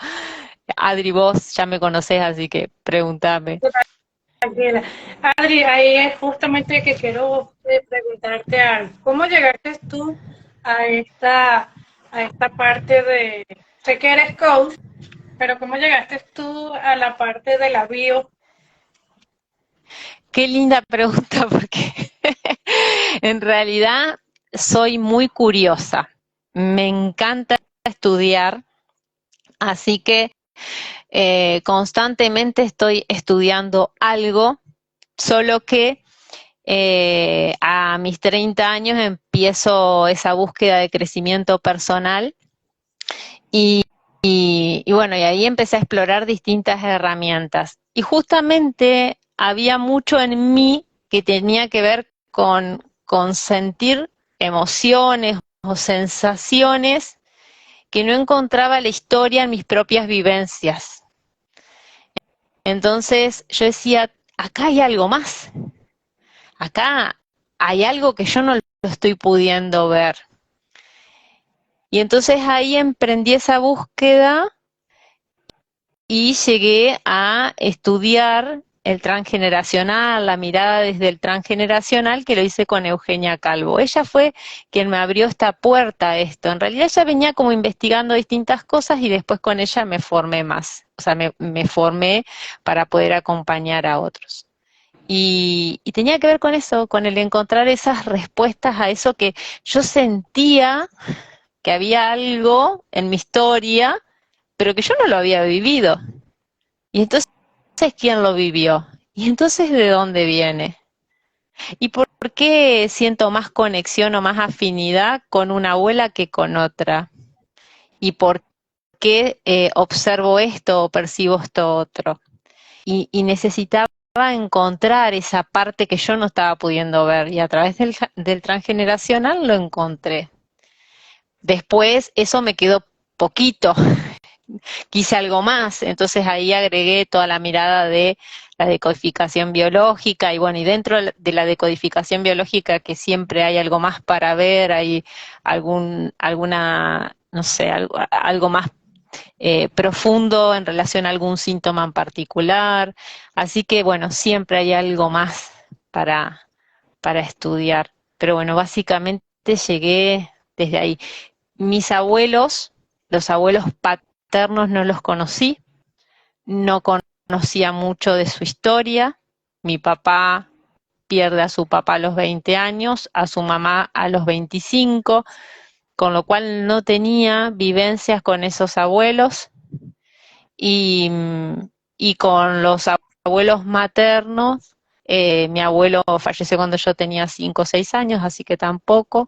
Adri, vos ya me conocés, así que pregúntame. Tranquila. Adri, ahí es justamente que quiero preguntarte algo. ¿Cómo llegaste tú a esta parte de, sé que eres coach, pero cómo llegaste tú a la parte de la bio? Qué linda pregunta, porque en realidad soy muy curiosa. Me encanta estudiar, así que constantemente estoy estudiando algo, solo que a mis 30 años empiezo esa búsqueda de crecimiento personal y, y bueno, y ahí empecé a explorar distintas herramientas. Y justamente había mucho en mí que tenía que ver con sentir emociones o sensaciones que no encontraba la historia en mis propias vivencias. Entonces yo decía, acá hay algo más, acá hay algo que yo no lo estoy pudiendo ver. Y entonces ahí emprendí esa búsqueda y llegué a estudiar el transgeneracional, la mirada desde el transgeneracional, que lo hice con Eugenia Calvo. Ella fue quien me abrió esta puerta a esto. En realidad ella venía como investigando distintas cosas y después con ella me formé más. O sea, me formé para poder acompañar a otros. Y tenía que ver con eso, con el encontrar esas respuestas a eso que yo sentía que había algo en mi historia, pero que yo no lo había vivido. Y entonces, ¿quién lo vivió? Y entonces, ¿de dónde viene? ¿Y por qué siento más conexión o más afinidad con una abuela que con otra? ¿Y por qué observo esto o percibo esto otro? Y necesitaba encontrar esa parte que yo no estaba pudiendo ver y a través del transgeneracional lo encontré. Después eso me quedó poquito, quise algo más, entonces ahí agregué toda la mirada de la decodificación biológica y bueno, y dentro de la decodificación biológica que siempre hay algo más para ver, hay alguna, no sé, algo más profundo en relación a algún síntoma en particular, así que bueno, siempre hay algo más para, para estudiar, pero bueno, básicamente llegué desde ahí. Mis abuelos, los abuelos paternos no los conocí, no conocía mucho de su historia. Mi papá pierde a su papá a los 20 años, a su mamá a los 25, con lo cual no tenía vivencias con esos abuelos y, y con los abuelos maternos. Mi abuelo falleció cuando yo tenía 5 o 6 años, así que tampoco,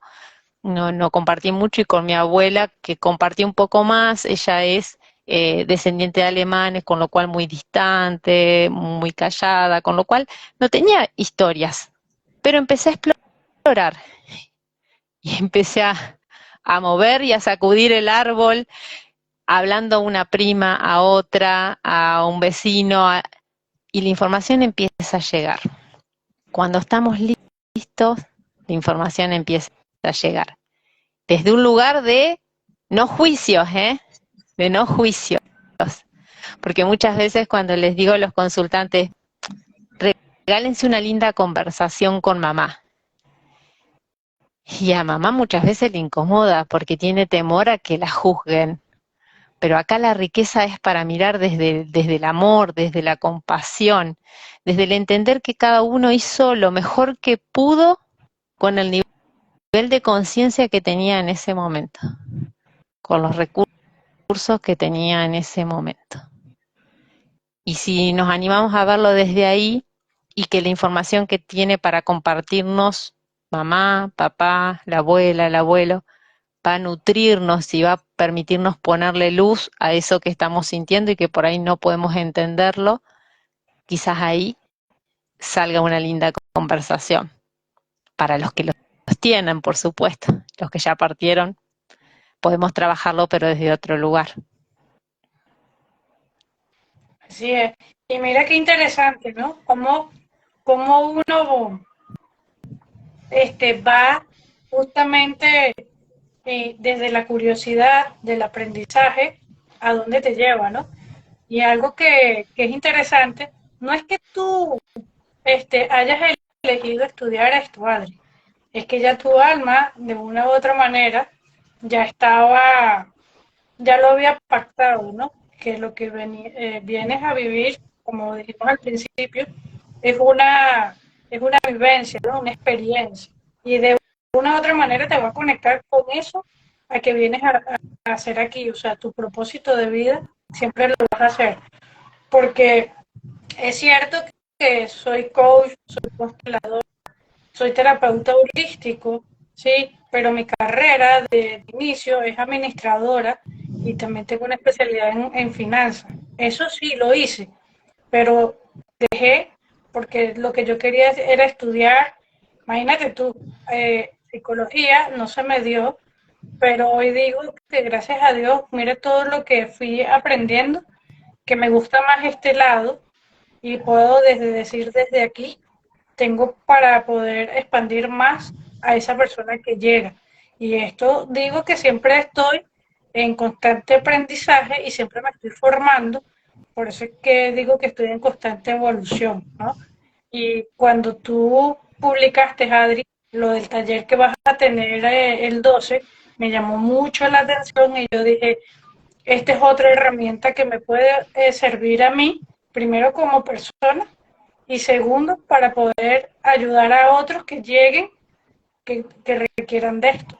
no compartí mucho, y con mi abuela, que compartí un poco más. Ella es descendiente de alemanes, con lo cual muy distante, muy callada, con lo cual no tenía historias, pero empecé a explorar y empecé a mover y a sacudir el árbol, hablando a una prima, a otra, a un vecino, y la información empieza a llegar. Cuando estamos listos, la información empieza a llegar. Desde un lugar de no juicios, ¿eh? De no juicios. Porque muchas veces cuando les digo a los consultantes, regálense una linda conversación con mamá. Y a mamá muchas veces le incomoda porque tiene temor a que la juzguen. Pero acá la riqueza es para mirar desde el amor, desde la compasión, desde el entender que cada uno hizo lo mejor que pudo con el nivel de conciencia que tenía en ese momento, con los recursos que tenía en ese momento. Y si nos animamos a verlo desde ahí, y que la información que tiene para compartirnos mamá, papá, la abuela, el abuelo, va a nutrirnos y va a permitirnos ponerle luz a eso que estamos sintiendo y que por ahí no podemos entenderlo, quizás ahí salga una linda conversación. Para los que los tienen, por supuesto, los que ya partieron, podemos trabajarlo pero desde otro lugar. Así es. Y mira qué interesante, ¿no? Cómo uno va justamente desde la curiosidad del aprendizaje a dónde te lleva, ¿no? Y algo que es interesante, no es que tú hayas elegido estudiar esto, Adri, es que ya tu alma, de una u otra manera, ya estaba, ya lo había pactado, ¿no? Que lo que vienes a vivir, como dijimos al principio, es es una vivencia, ¿no? Una experiencia. Y de una u otra manera te va a conectar con eso a que vienes a hacer aquí. O sea, tu propósito de vida siempre lo vas a hacer. Porque es cierto que soy coach, soy constelador, soy terapeuta holístico, sí, pero mi carrera de inicio es administradora y también tengo una especialidad en finanzas. Eso sí lo hice, pero dejé porque lo que yo quería era estudiar, imagínate tú, psicología no se me dio, pero hoy digo que gracias a Dios, mire todo lo que fui aprendiendo, que me gusta más este lado y puedo decir desde aquí, tengo para poder expandir más a esa persona que llega. Y esto digo que siempre estoy en constante aprendizaje y siempre me estoy formando, por eso es que digo que estoy en constante evolución, ¿no? Y cuando tú publicaste, Adri, lo del taller que vas a tener el 12, me llamó mucho la atención y yo dije, esta es otra herramienta que me puede servir a mí, primero como persona y segundo para poder ayudar a otros que lleguen, que requieran de esto.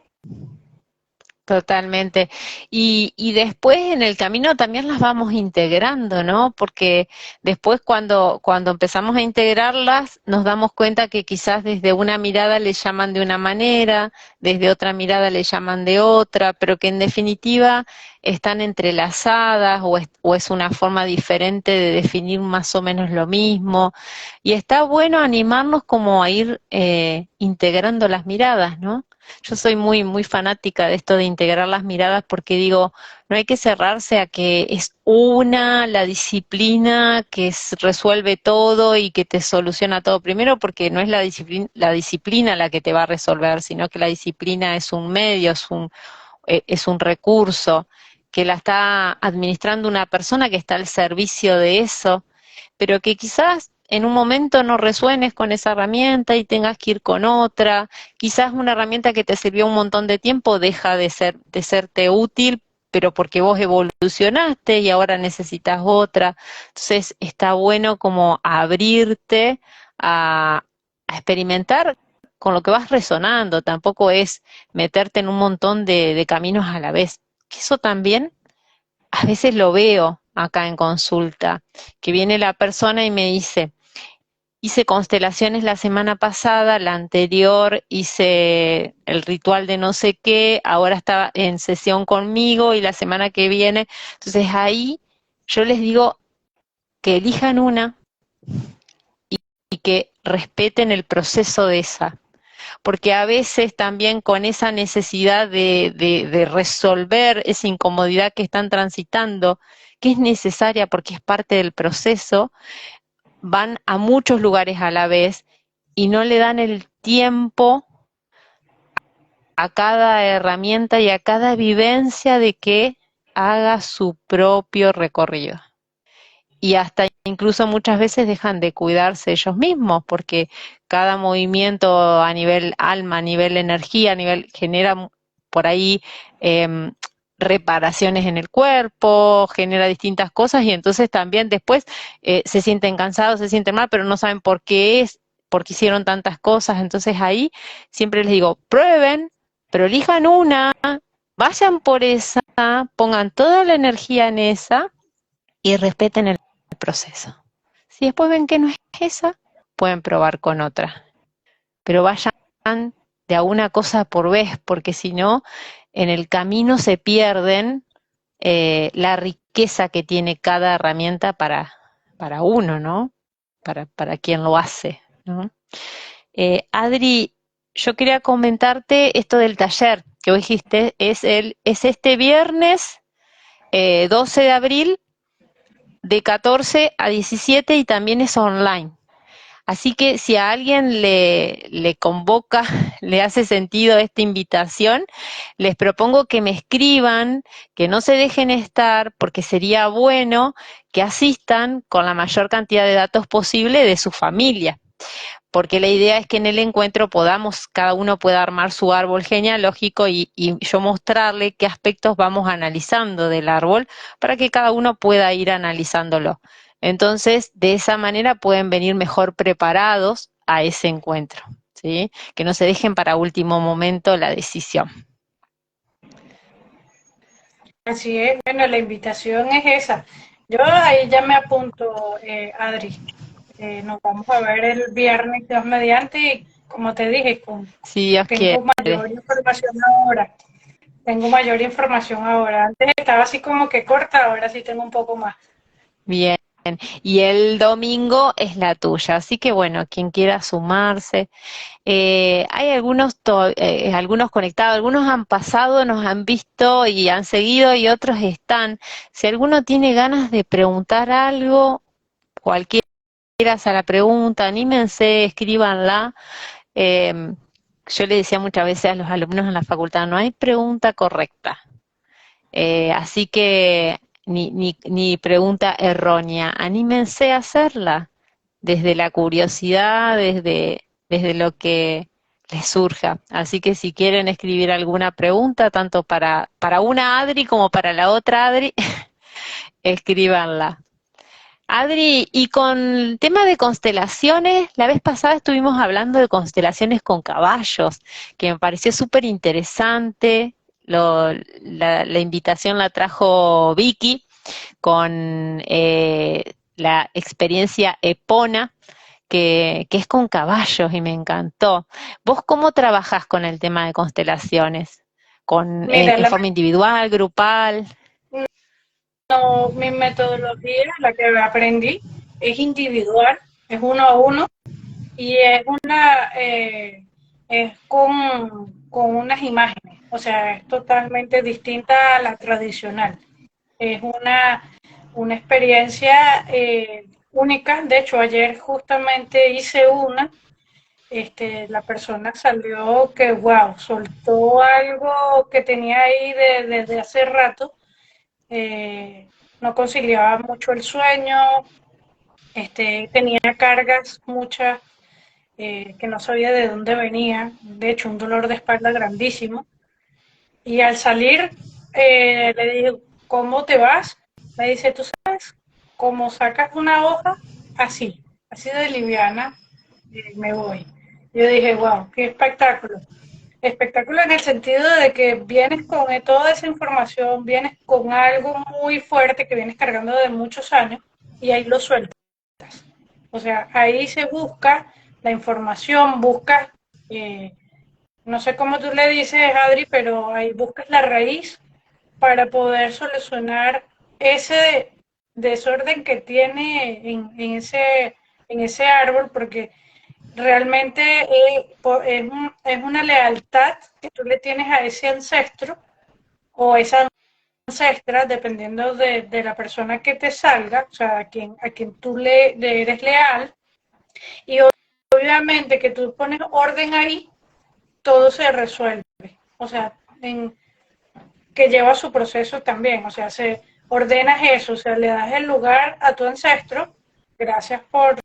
Totalmente. Y después en el camino también las vamos integrando, ¿no? Porque después cuando empezamos a integrarlas, nos damos cuenta que quizás desde una mirada le llaman de una manera, desde otra mirada le llaman de otra, pero que en definitiva están entrelazadas, o es una forma diferente de definir más o menos lo mismo. Y está bueno animarnos como a ir integrando las miradas, ¿no? Yo soy muy fanática de esto de integrar las miradas, porque digo, no hay que cerrarse a que es la disciplina que resuelve todo y que te soluciona todo. Primero, porque no es la disciplina la que te va a resolver, sino que la disciplina es un medio, es un recurso que la está administrando una persona que está al servicio de eso, pero que quizás en un momento no resuenes con esa herramienta y tengas que ir con otra. Quizás una herramienta que te sirvió un montón de tiempo deja de serte útil, pero porque vos evolucionaste y ahora necesitas otra. Entonces está bueno como abrirte a experimentar con lo que vas resonando. Tampoco es meterte en un montón de caminos a la vez. Que eso también a veces lo veo acá en consulta, que viene la persona y me dice, hice constelaciones la semana pasada, la anterior hice el ritual de no sé qué, ahora está en sesión conmigo y la semana que viene. Entonces ahí yo les digo que elijan una y que respeten el proceso de esa. Porque a veces también con esa necesidad de resolver esa incomodidad que están transitando, que es necesaria porque es parte del proceso, van a muchos lugares a la vez y no le dan el tiempo a cada herramienta y a cada vivencia de que haga su propio recorrido. Y hasta incluso muchas veces dejan de cuidarse ellos mismos porque cada movimiento a nivel alma, a nivel energía, a nivel genera por ahí eh, reparaciones en el cuerpo, genera distintas cosas y entonces también después se sienten cansados, se sienten mal, pero no saben por qué es, por qué hicieron tantas cosas. Entonces ahí siempre les digo, prueben, pero elijan una, vayan por esa, pongan toda la energía en esa y respeten el proceso. Si después ven que no es esa, pueden probar con otra. Pero vayan de a una cosa por vez, porque si no, en el camino se pierden la riqueza que tiene cada herramienta para uno, ¿no? Para quien lo hace, ¿no? Adri, yo quería comentarte esto del taller que vos dijiste, es este viernes 12 de abril de 14 a 17 y también es online. Así que si a alguien le convoca, le hace sentido esta invitación, les propongo que me escriban, que no se dejen estar, porque sería bueno que asistan con la mayor cantidad de datos posible de su familia, porque la idea es que en el encuentro podamos, cada uno pueda armar su árbol genealógico y yo mostrarle qué aspectos vamos analizando del árbol para que cada uno pueda ir analizándolo. Entonces, de esa manera pueden venir mejor preparados a ese encuentro, ¿sí? Que no se dejen para último momento la decisión. Así es, bueno, la invitación es esa. Yo ahí ya me apunto, Adri. Nos vamos a ver el viernes, Dios mediante, y como te dije, Si Dios tengo quiere. mayor información ahora. Tengo mayor información ahora. Antes estaba así como que corta, ahora sí tengo un poco más. Bien. Y el domingo es la tuya. Así que bueno, quien quiera sumarse. Hay algunos conectados, algunos han pasado, nos han visto y han seguido y otros están. Si alguno tiene ganas de preguntar algo, cualquiera sea la pregunta, anímense, escríbanla. Eh, yo le decía muchas veces a los alumnos en la facultad, no hay pregunta correcta. Así que ni pregunta errónea, anímense a hacerla desde la curiosidad, desde lo que les surja. Así que si quieren escribir alguna pregunta, tanto para una Adri como para la otra Adri, escríbanla. Adri, y con el tema de constelaciones, la vez pasada estuvimos hablando de constelaciones con caballos, que me pareció súper interesante. La invitación la trajo Vicky con la experiencia Epona, que es con caballos y me encantó. ¿Vos cómo trabajás con el tema de constelaciones? Mira, En forma individual, grupal? mi metodología, la que aprendí, es individual, es uno a uno y es con unas imágenes, o sea, es totalmente distinta a la tradicional. Es una experiencia única. De hecho, ayer justamente hice una. La persona salió que, wow, soltó algo que tenía ahí desde hace rato. No conciliaba mucho el sueño, tenía cargas muchas que no sabía de dónde venía. De hecho, un dolor de espalda grandísimo. Y al salir, le dije, ¿cómo te vas? Me dice, tú sabes, como sacas una hoja, así de liviana, me voy. Yo dije, wow, qué espectáculo. Espectáculo en el sentido de que vienes con toda esa información, vienes con algo muy fuerte que vienes cargando de muchos años y ahí lo sueltas. O sea, ahí se busca la información, buscas, eh, no sé cómo tú le dices, Adri, pero ahí buscas la raíz para poder solucionar ese desorden que tiene en ese árbol, porque realmente es una lealtad que tú le tienes a ese ancestro o esa ancestra, dependiendo de la persona que te salga, o sea, a quien tú le eres leal, y obviamente que tú pones orden ahí, todo se resuelve. O sea, que lleva su proceso también, o sea, se ordenas eso, o sea, le das el lugar a tu ancestro, gracias por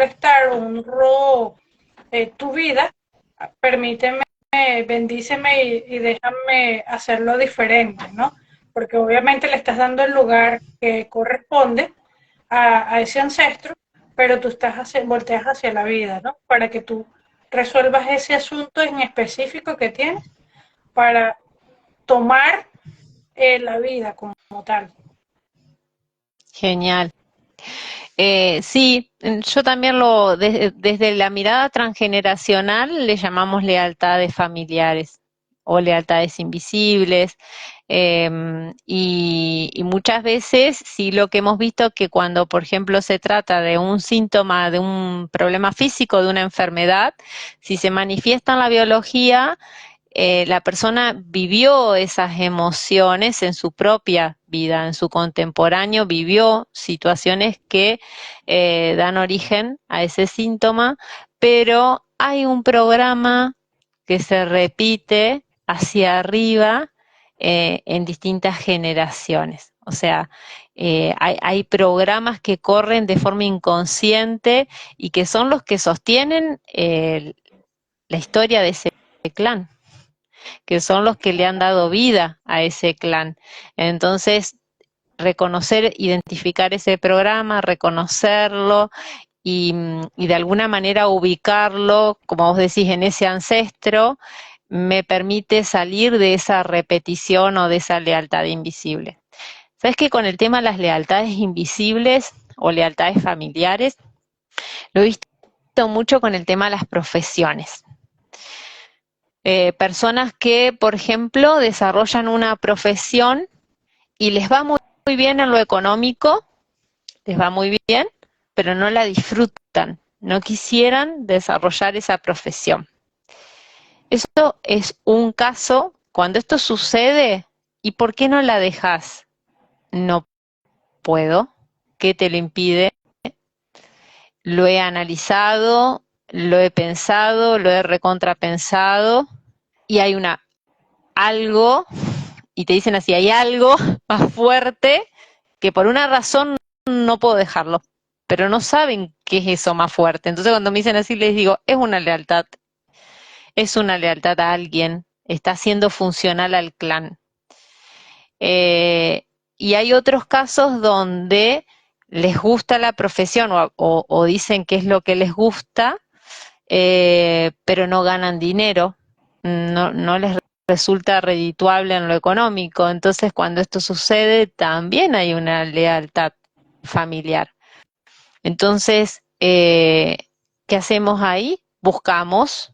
estar, honro tu vida, permíteme, bendíceme y déjame hacerlo diferente, ¿no? Porque obviamente le estás dando el lugar que corresponde a ese ancestro, pero tú volteas hacia la vida, ¿no? Para que tú resuelvas ese asunto en específico que tienes para tomar la vida como tal. Genial. Sí, yo también desde la mirada transgeneracional le llamamos lealtades familiares o lealtades invisibles. Y muchas veces sí lo que hemos visto que cuando, por ejemplo, se trata de un síntoma, de un problema físico, de una enfermedad, si se manifiesta en la biología, la persona vivió esas emociones en su propia vida, en su contemporáneo, vivió situaciones que dan origen a ese síntoma, pero hay un programa que se repite hacia arriba en distintas generaciones. O sea, hay programas que corren de forma inconsciente y que son los que sostienen la historia de ese clan, que son los que le han dado vida a ese clan. Entonces, reconocer, identificar ese programa, reconocerlo y de alguna manera ubicarlo, como vos decís, en ese ancestro, me permite salir de esa repetición o de esa lealtad invisible. ¿Sabes que con el tema de las lealtades invisibles o lealtades familiares, lo he visto mucho con el tema de las profesiones? Personas que, por ejemplo, desarrollan una profesión y les va muy bien en lo económico, les va muy bien, pero no la disfrutan, no quisieran desarrollar esa profesión. Esto es un caso, cuando esto sucede, ¿y por qué no la dejas? No puedo, ¿qué te lo impide? Lo he analizado, lo he pensado, lo he recontrapensado y hay algo, y te dicen así, hay algo más fuerte que por una razón no puedo dejarlo, pero no saben qué es eso más fuerte. Entonces cuando me dicen así les digo, es una lealtad a alguien, está siendo funcional al clan. Eh, y hay otros casos donde les gusta la profesión o dicen que es lo que les gusta, pero no ganan dinero, no les resulta redituable en lo económico. Entonces, cuando esto sucede, también hay una lealtad familiar. Entonces, ¿qué hacemos ahí? Buscamos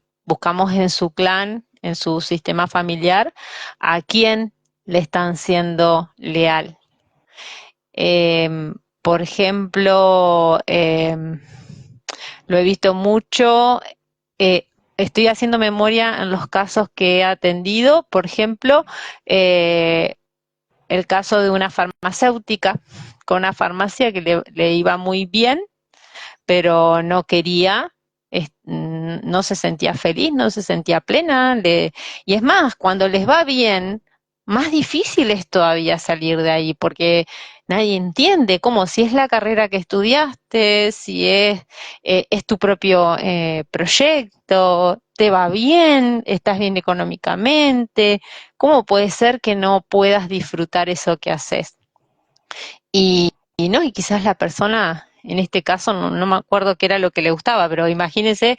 en su clan, en su sistema familiar, a quién le están siendo leal. Por ejemplo, lo he visto mucho, estoy haciendo memoria en los casos que he atendido, por ejemplo, el caso de una farmacéutica con una farmacia que le iba muy bien, pero no quería, no se sentía feliz, no se sentía plena, y es más, cuando les va bien, más difícil es todavía salir de ahí, porque nadie entiende cómo, si es la carrera que estudiaste, si es tu propio proyecto, te va bien, estás bien económicamente, ¿cómo puede ser que no puedas disfrutar eso que haces? Y no, y quizás la persona, en este caso, no me acuerdo qué era lo que le gustaba, pero imagínense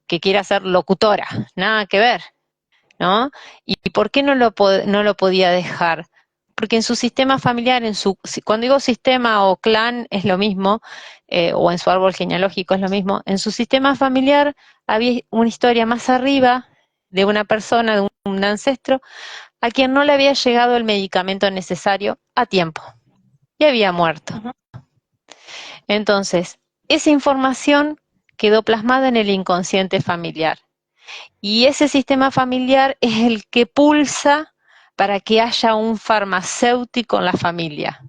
que quiera ser locutora, nada que ver, ¿no? ¿Y por qué no lo podía dejar? porque en su sistema familiar, cuando digo sistema o clan es lo mismo, o en su árbol genealógico es lo mismo, en su sistema familiar había una historia más arriba de una persona, de un ancestro, a quien no le había llegado el medicamento necesario a tiempo y había muerto. Ujú. Entonces, esa información quedó plasmada en el inconsciente familiar. Y ese sistema familiar es el que pulsa para que haya un farmacéutico en la familia.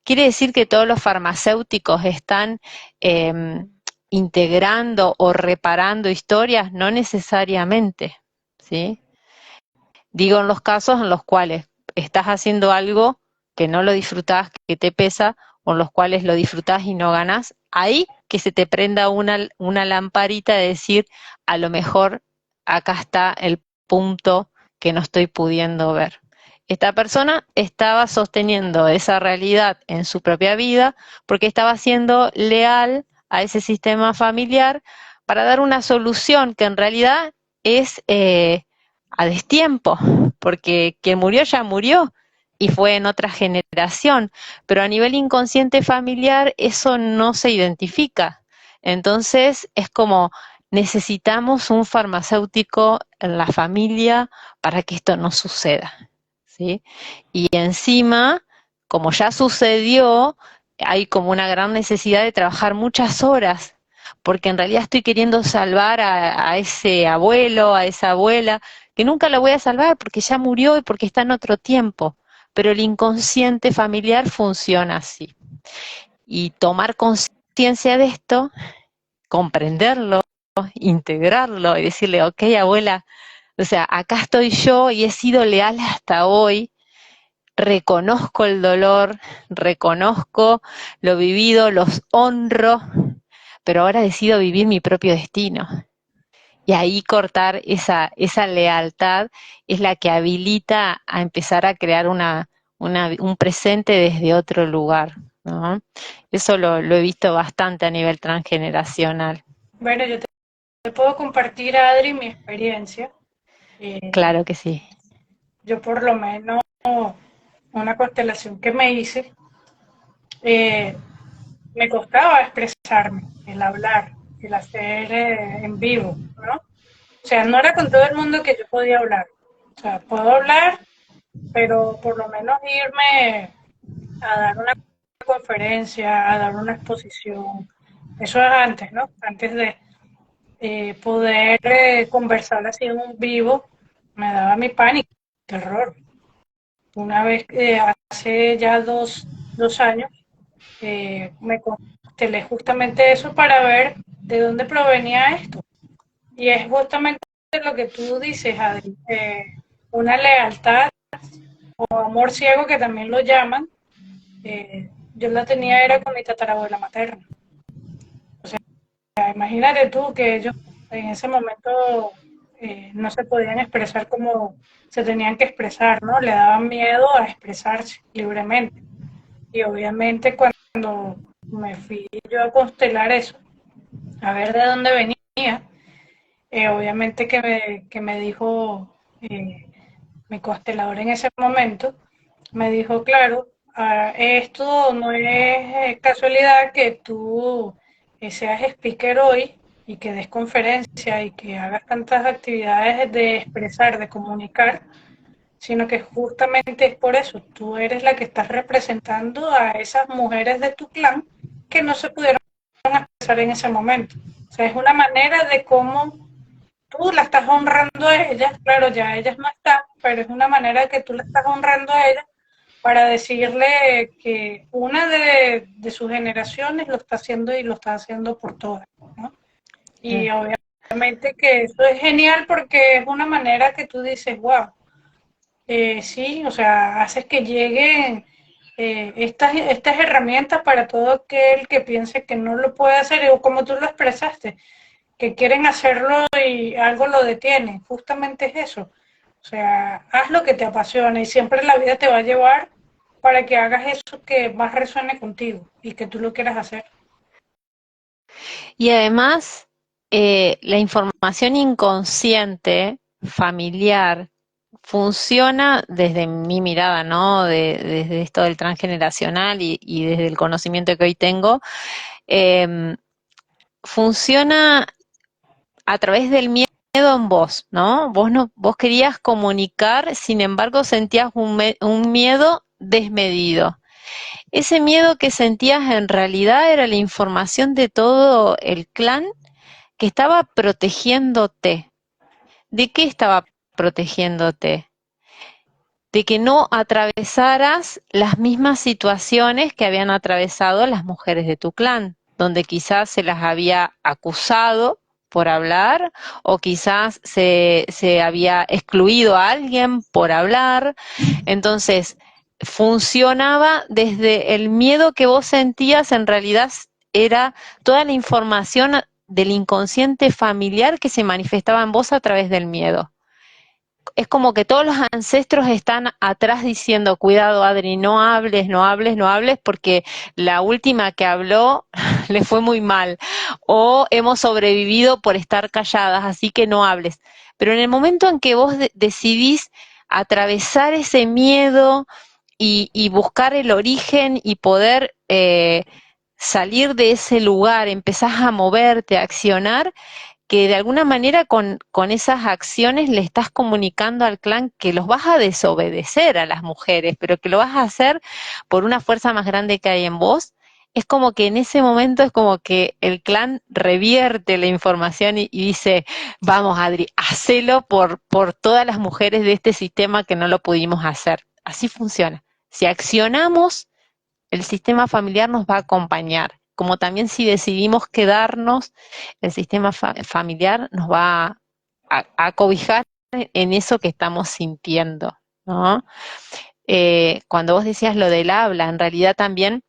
Quiere decir que todos los farmacéuticos están eh, integrando o reparando historias, no necesariamente, ¿sí? Digo en los casos en los cuales estás haciendo algo que no lo disfrutás, que te pesa, o en los cuales lo disfrutás y no ganás, ahí que se te prenda una lamparita de decir, a lo mejor acá está el punto que no estoy pudiendo ver. Esta persona estaba sosteniendo esa realidad en su propia vida porque estaba siendo leal a ese sistema familiar para dar una solución que en realidad es a destiempo, porque quien murió ya murió y fue en otra generación, pero a nivel inconsciente familiar eso no se identifica. Entonces es como necesitamos un farmacéutico en la familia para que esto no suceda, ¿sí? Y encima, como ya sucedió, hay como una gran necesidad de trabajar muchas horas, porque en realidad estoy queriendo salvar a ese abuelo, a esa abuela, que nunca lo voy a salvar porque ya murió y porque está en otro tiempo. Pero el inconsciente familiar funciona así. Y tomar conciencia de esto, comprenderlo, integrarlo y decirle, ok, abuela, o sea, acá estoy yo y he sido leal hasta hoy, reconozco el dolor, reconozco lo vivido, los honro, pero ahora decido vivir mi propio destino. Y ahí cortar esa lealtad es la que habilita a empezar a crear un presente desde otro lugar, ¿no? Eso lo he visto bastante a nivel transgeneracional. Bueno, te puedo compartir, Adri, mi experiencia. Claro que sí. Yo por lo menos una constelación que me hice, eh, me costaba expresarme, el hablar, el hacer en vivo, ¿no? O sea, no era con todo el mundo que yo podía hablar. O sea, puedo hablar, pero por lo menos irme a dar una conferencia, a dar una exposición. Eso es antes, ¿no? Antes de poder conversar así en un vivo, me daba mi pánico, terror. Una vez, hace ya dos años, me constelé justamente eso para ver de dónde provenía esto. Y es justamente lo que tú dices, Adri, una lealtad o amor ciego que también lo llaman. Yo la tenía era con mi tatarabuela materna. Imagínate tú que ellos en ese momento no se podían expresar como se tenían que expresar, ¿no? Le daban miedo a expresarse libremente. Y obviamente cuando me fui yo a constelar eso, a ver de dónde venía, obviamente que me dijo mi constelador en ese momento, me dijo, claro, esto no es casualidad que tú seas speaker hoy y que des conferencia y que hagas tantas actividades de expresar, de comunicar, sino que justamente es por eso, tú eres la que estás representando a esas mujeres de tu clan que no se pudieron expresar en ese momento. O sea, es una manera de cómo tú la estás honrando a ellas, claro, ya ellas no están, pero es una manera que tú la estás honrando a ellas para decirle que una de sus generaciones lo está haciendo y lo está haciendo por todas, ¿no? Y Eh, obviamente que eso es genial porque es una manera que tú dices, wow, sí, o sea, haces que lleguen estas herramientas para todo aquel que piense que no lo puede hacer, o como tú lo expresaste, que quieren hacerlo y algo lo detiene. Justamente es eso. O sea, haz lo que te apasiona y siempre la vida te va a llevar para que hagas eso que más resuene contigo y que tú lo quieras hacer. Y además, la información inconsciente, familiar, funciona desde mi mirada, ¿no? Desde esto del transgeneracional y desde el conocimiento que hoy tengo, eh, funciona a través del miedo en vos, ¿no? Vos no, vos querías comunicar, sin embargo sentías un miedo desmedido. Ese miedo que sentías en realidad era la información de todo el clan que estaba protegiéndote. ¿De qué estaba protegiéndote? De que no atravesaras las mismas situaciones que habían atravesado las mujeres de tu clan, donde quizás se las había acusado por hablar o quizás se había excluido a alguien por hablar. Entonces, funcionaba desde el miedo que vos sentías, en realidad era toda la información del inconsciente familiar que se manifestaba en vos a través del miedo. Es como que todos los ancestros están atrás diciendo, cuidado Adri, no hables, no hables, no hables, porque la última que habló le fue muy mal, o hemos sobrevivido por estar calladas, así que no hables. Pero en el momento en que vos decidís atravesar ese miedo y buscar el origen y poder salir de ese lugar, empezás a moverte, a accionar, que de alguna manera con esas acciones le estás comunicando al clan que los vas a desobedecer a las mujeres, pero que lo vas a hacer por una fuerza más grande que hay en vos. Es como que en ese momento es como que el clan revierte la información y dice, vamos Adri, hacelo por todas las mujeres de este sistema que no lo pudimos hacer. Así funciona. Si accionamos, el sistema familiar nos va a acompañar, como también si decidimos quedarnos, el sistema familiar nos va a cobijar en eso que estamos sintiendo, ¿no? Cuando vos decías lo del habla, en realidad también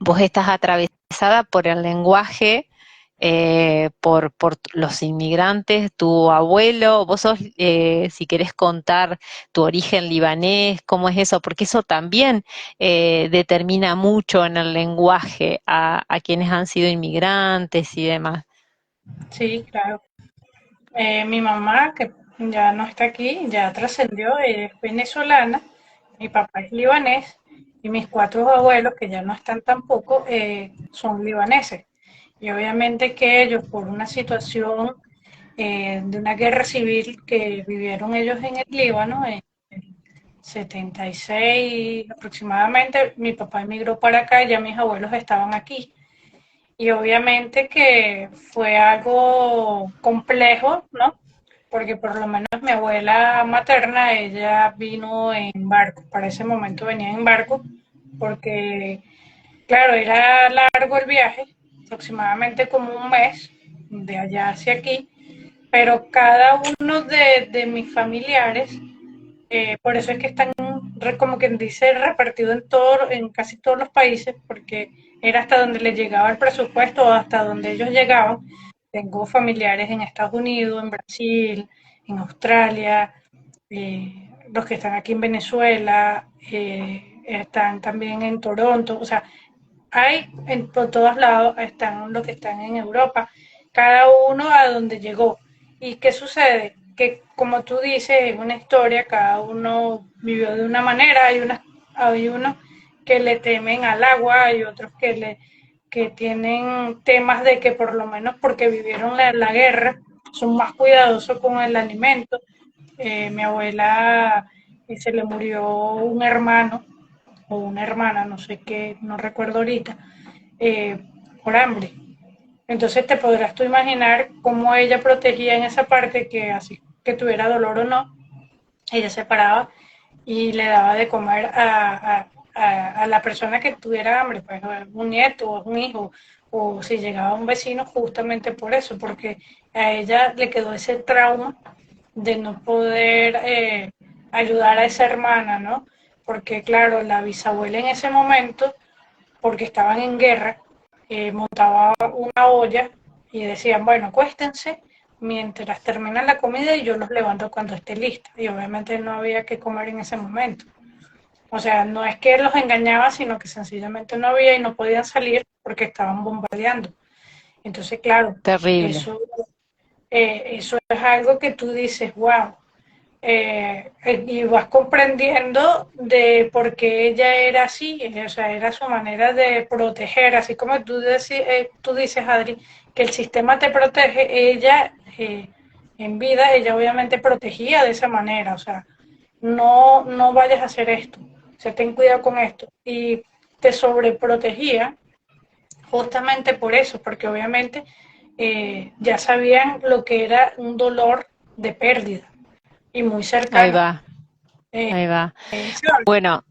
vos estás atravesada por el lenguaje, por los inmigrantes, tu abuelo, vos sos, si querés contar tu origen libanés, cómo es eso, porque eso también determina mucho en el lenguaje a quienes han sido inmigrantes y demás. Sí, claro. Mi mamá, que ya no está aquí, ya trascendió, es venezolana, mi papá es libanés y mis cuatro abuelos, que ya no están tampoco, son libaneses. Y obviamente que ellos, por una situación de una guerra civil que vivieron ellos en el Líbano, en el 76 aproximadamente, mi papá emigró para acá y ya mis abuelos estaban aquí. Y obviamente que fue algo complejo, ¿no? Porque por lo menos mi abuela materna, ella vino en barco, para ese momento venía en barco, porque, claro, era largo el viaje, aproximadamente como un mes, de allá hacia aquí, pero cada uno de mis familiares, por eso es que están, como quien dice, repartidos en casi todos los países, porque era hasta donde les llegaba el presupuesto o hasta donde ellos llegaban. Tengo familiares en Estados Unidos, en Brasil, en Australia, los que están aquí en Venezuela, están también en Toronto, o sea, hay por todos lados, están los que están en Europa, cada uno a donde llegó. ¿Y qué sucede? Que como tú dices, es una historia, cada uno vivió de una manera, hay unos que le temen al agua, hay otros que tienen temas de que por lo menos porque vivieron la guerra, son más cuidadosos con el alimento. Mi abuela se le murió un hermano o una hermana, no sé qué, no recuerdo ahorita, eh, por hambre. Entonces te podrás tú imaginar cómo ella protegía en esa parte que así que tuviera dolor o no, ella se paraba y le daba de comer a la persona que tuviera hambre, pues un nieto o un hijo, o si llegaba un vecino, justamente por eso, porque a ella le quedó ese trauma de no poder ayudar a esa hermana, ¿no? Porque claro, la bisabuela en ese momento, porque estaban en guerra, montaba una olla y decían, bueno, acuéstense mientras terminan la comida y yo los levanto cuando esté lista. Y obviamente no había que comer en ese momento. O sea, no es que los engañaba, sino que sencillamente no había y no podían salir porque estaban bombardeando. Entonces, claro, Terrible. eso, eso es algo que tú dices, wow. y vas comprendiendo de por qué ella era así, o sea, era su manera de proteger, así como tú dices, Adri, que el sistema te protege, ella en vida, ella obviamente protegía de esa manera, o sea, no vayas a hacer esto, o sea, ten cuidado con esto, y te sobreprotegía justamente por eso, porque obviamente ya sabían lo que era un dolor de pérdida y muy Ahí cercano. va, Eh, ahí va. ¿Sabes? Bueno,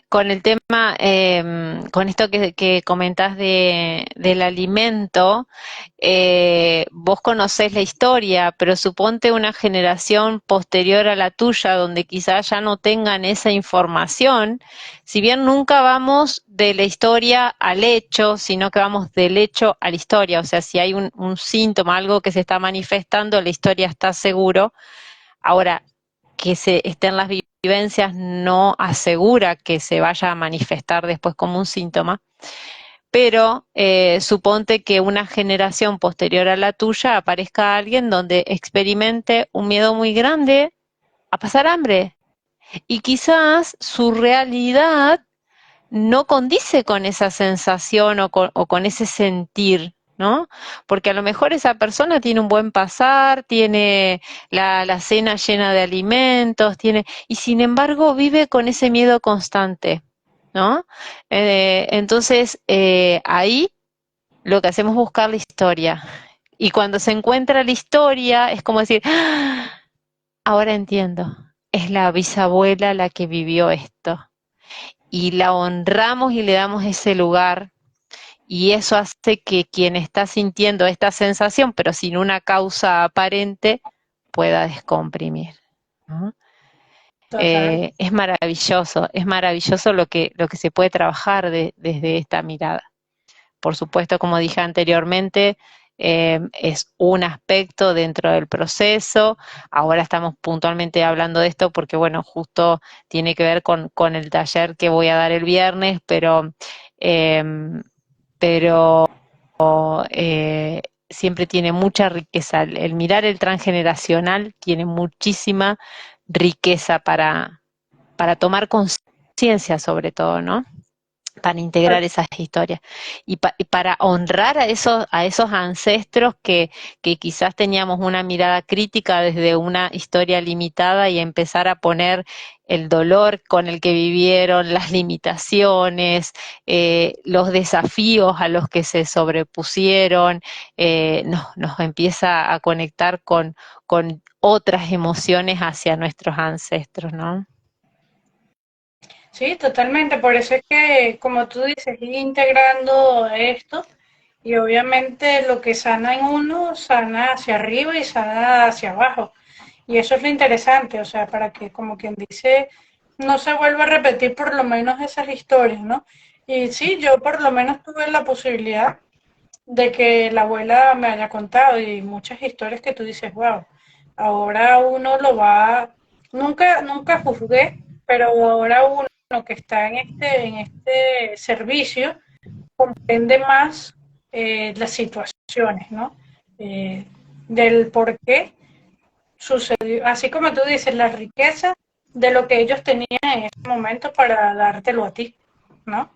con el tema, con esto que comentás del alimento, vos conocés la historia, pero suponte una generación posterior a la tuya, donde quizás ya no tengan esa información, si bien nunca vamos de la historia al hecho, sino que vamos del hecho a la historia, o sea, si hay un síntoma, algo que se está manifestando, la historia está seguro. Ahora, que se estén las vivencias no asegura que se vaya a manifestar después como un síntoma, pero suponte que una generación posterior a la tuya aparezca alguien donde experimente un miedo muy grande a pasar hambre y quizás su realidad no condice con esa sensación o con ese sentir, ¿no? Porque a lo mejor esa persona tiene un buen pasar, tiene la cena llena de alimentos, y sin embargo vive con ese miedo constante, ¿no? Entonces, ahí lo que hacemos es buscar la historia. Y cuando se encuentra la historia, es como decir, "Ah, ahora entiendo, es la bisabuela la que vivió esto y la honramos y le damos ese lugar y eso hace que quien está sintiendo esta sensación, pero sin una causa aparente, pueda descomprimir, ¿no? Total. Es maravilloso lo que se puede trabajar desde esta mirada. Por supuesto, como dije anteriormente, es un aspecto dentro del proceso. Ahora estamos puntualmente hablando de esto porque, bueno, justo tiene que ver con el taller que voy a dar el viernes, eh, pero siempre tiene mucha riqueza. El mirar el transgeneracional tiene muchísima riqueza para tomar conciencia sobre todo, ¿no? Para integrar esas historias y para honrar a esos ancestros que quizás teníamos una mirada crítica desde una historia limitada y empezar a poner el dolor con el que vivieron, las limitaciones, los desafíos a los que se sobrepusieron, nos empieza a conectar con otras emociones hacia nuestros ancestros, ¿no? Sí, totalmente. Por eso es que, como tú dices, ir integrando esto y obviamente lo que sana en uno, sana hacia arriba y sana hacia abajo. Y eso es lo interesante, o sea, para que, como quien dice, no se vuelva a repetir por lo menos esas historias, ¿no? Y sí, yo por lo menos tuve la posibilidad de que la abuela me haya contado y muchas historias que tú dices, wow, ahora uno lo va, nunca juzgué, pero ahora uno que está en este servicio comprende más las situaciones, ¿no? Eh, del por qué sucedió, así como tú dices, la riqueza de lo que ellos tenían en ese momento para dártelo a ti, ¿no?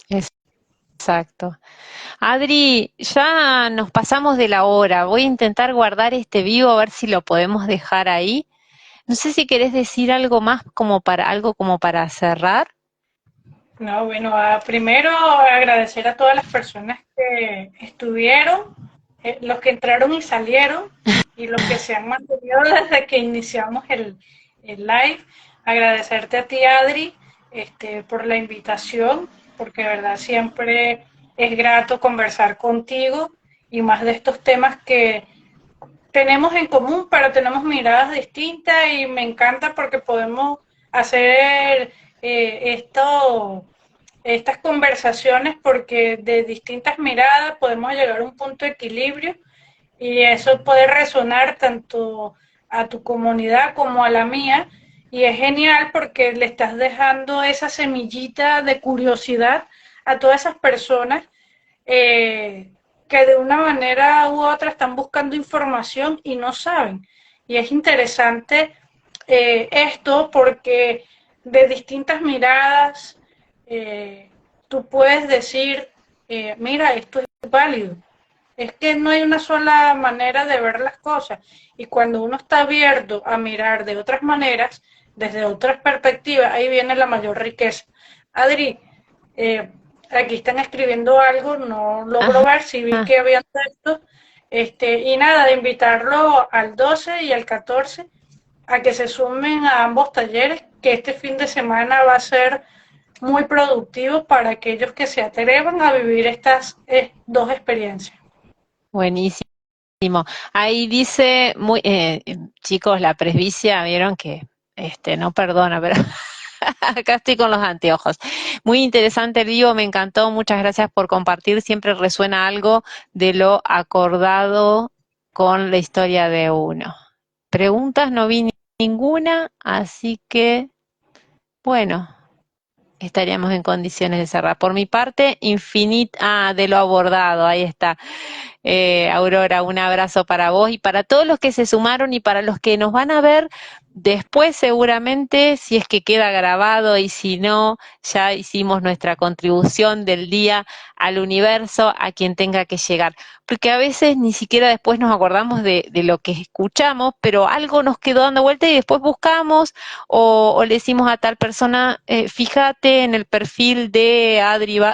Exacto. Adri, ya nos pasamos de la hora. Voy a intentar guardar este vivo a ver si lo podemos dejar ahí. No sé si querés decir algo más algo como para cerrar. No, bueno, primero agradecer a todas las personas que estuvieron, los que entraron y salieron, y los que se han mantenido desde que iniciamos el live. Agradecerte a ti, Adri, por la invitación, porque de verdad siempre es grato conversar contigo y más de estos temas que tenemos en común, pero tenemos miradas distintas y me encanta porque podemos hacer estas conversaciones porque de distintas miradas podemos llegar a un punto de equilibrio y eso puede resonar tanto a tu comunidad como a la mía y es genial porque le estás dejando esa semillita de curiosidad a todas esas personas eh, que de una manera u otra están buscando información y no saben. Y es interesante esto porque de distintas miradas tú puedes decir, mira, esto es válido. Es que no hay una sola manera de ver las cosas. Y cuando uno está abierto a mirar de otras maneras, desde otras perspectivas, ahí viene la mayor riqueza. Adri, eh, aquí están escribiendo algo, no logro Ajá. ver si vi que habían textos. Y nada, de invitarlo al 12 y al 14 a que se sumen a ambos talleres, que este fin de semana va a ser muy productivo para aquellos que se atrevan a vivir estas dos experiencias. Buenísimo. Ahí dice, chicos, la presbicia, vieron que no perdona, pero acá estoy con los anteojos. Muy interesante el vivo, me encantó, muchas gracias por compartir. Siempre resuena algo de lo acordado con la historia de uno. Preguntas no vi ninguna, así que, bueno, estaríamos en condiciones de cerrar. Por mi parte, infinita, de lo abordado, ahí está. Aurora, un abrazo para vos y para todos los que se sumaron y para los que nos van a ver después seguramente, si es que queda grabado y si no, ya hicimos nuestra contribución del día al universo, a quien tenga que llegar. Porque a veces ni siquiera después nos acordamos de lo que escuchamos, pero algo nos quedó dando vuelta y después buscamos o le decimos a tal persona, fíjate en el perfil de,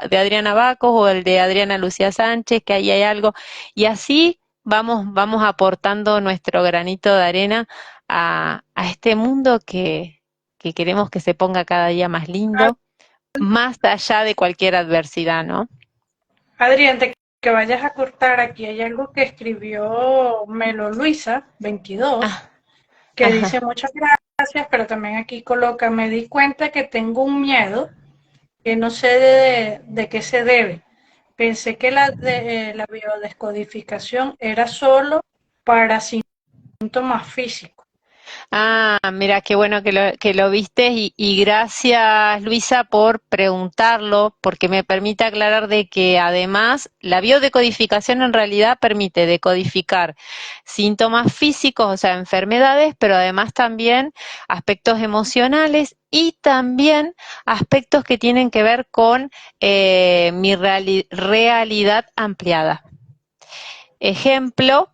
de Adriana Bacos o el de Adriana Lucía Sánchez, que ahí hay algo. Y así vamos aportando nuestro granito de arena a este mundo que queremos que se ponga cada día más lindo, más allá de cualquier adversidad, ¿no? Adrián, antes que vayas a cortar, aquí hay algo que escribió Melo Luisa, 22, Ah, que dice ajá. muchas gracias, pero también aquí coloca, me di cuenta que tengo un miedo que no sé de qué se debe. Pensé que la biodescodificación era solo para síntomas físicos. Ah, mira, qué bueno que lo viste y gracias Luisa por preguntarlo, porque me permite aclarar de que además la biodecodificación en realidad permite decodificar síntomas físicos, o sea, enfermedades, pero además también aspectos emocionales y también aspectos que tienen que ver con mi realidad ampliada. Ejemplo,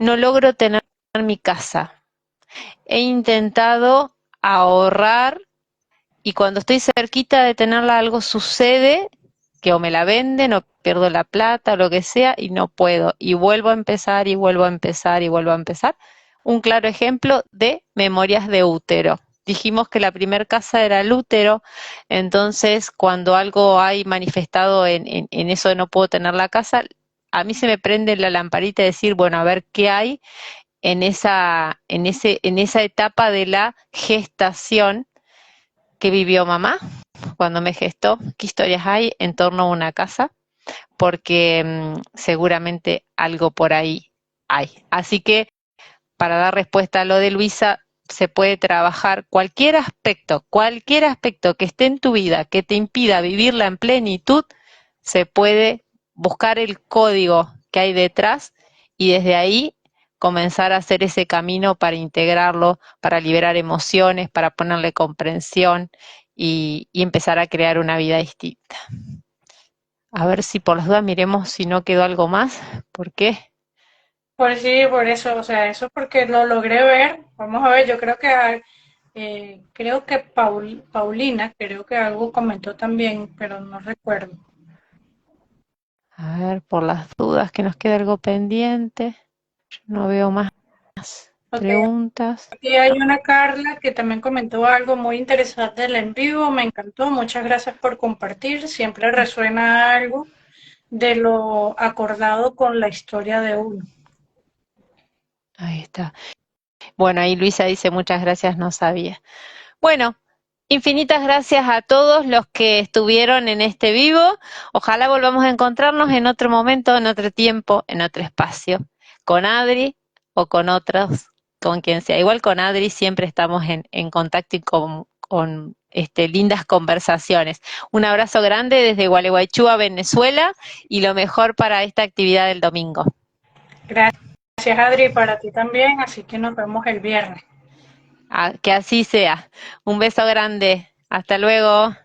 no logro tener mi casa. He intentado ahorrar y cuando estoy cerquita de tenerla algo sucede que o me la venden o pierdo la plata o lo que sea y no puedo y vuelvo a empezar y vuelvo a empezar y vuelvo a empezar. Un claro ejemplo de memorias de útero. Dijimos que la primer casa era el útero, entonces cuando algo hay manifestado en eso de no puedo tener la casa, a mí se me prende la lamparita de decir, bueno, a ver qué hay en esa etapa de la gestación que vivió mamá cuando me gestó, qué historias hay en torno a una casa, porque seguramente algo por ahí hay. Así que para dar respuesta a lo de Luisa, se puede trabajar cualquier aspecto que esté en tu vida que te impida vivirla en plenitud, se puede buscar el código que hay detrás y desde ahí comenzar a hacer ese camino para integrarlo, para liberar emociones, para ponerle comprensión y empezar a crear una vida distinta. A ver si por las dudas miremos si no quedó algo más. ¿Por qué? Por sí, por eso, o sea, eso porque lo logré ver. Vamos a ver, yo creo que Paulina, creo que algo comentó también, pero no recuerdo. A ver, por las dudas que nos queda algo pendiente. Yo no veo más Ok, preguntas. aquí hay una Carla que también comentó algo muy interesante del en vivo, me encantó, muchas gracias por compartir, siempre resuena algo de lo acordado con la historia de uno. Ahí está. Bueno, ahí Luisa dice muchas gracias, no sabía. Bueno, infinitas gracias a todos los que estuvieron en este vivo. Ojalá volvamos a encontrarnos en otro momento, en otro tiempo, en otro espacio, con Adri o con otros, con quien sea. Igual con Adri siempre estamos en contacto y con lindas conversaciones. Un abrazo grande desde Gualeguaychú a Venezuela y lo mejor para esta actividad del domingo. Gracias Gracias, Adri, para ti también, así que nos vemos el viernes. Que así sea. Un beso grande. Hasta luego.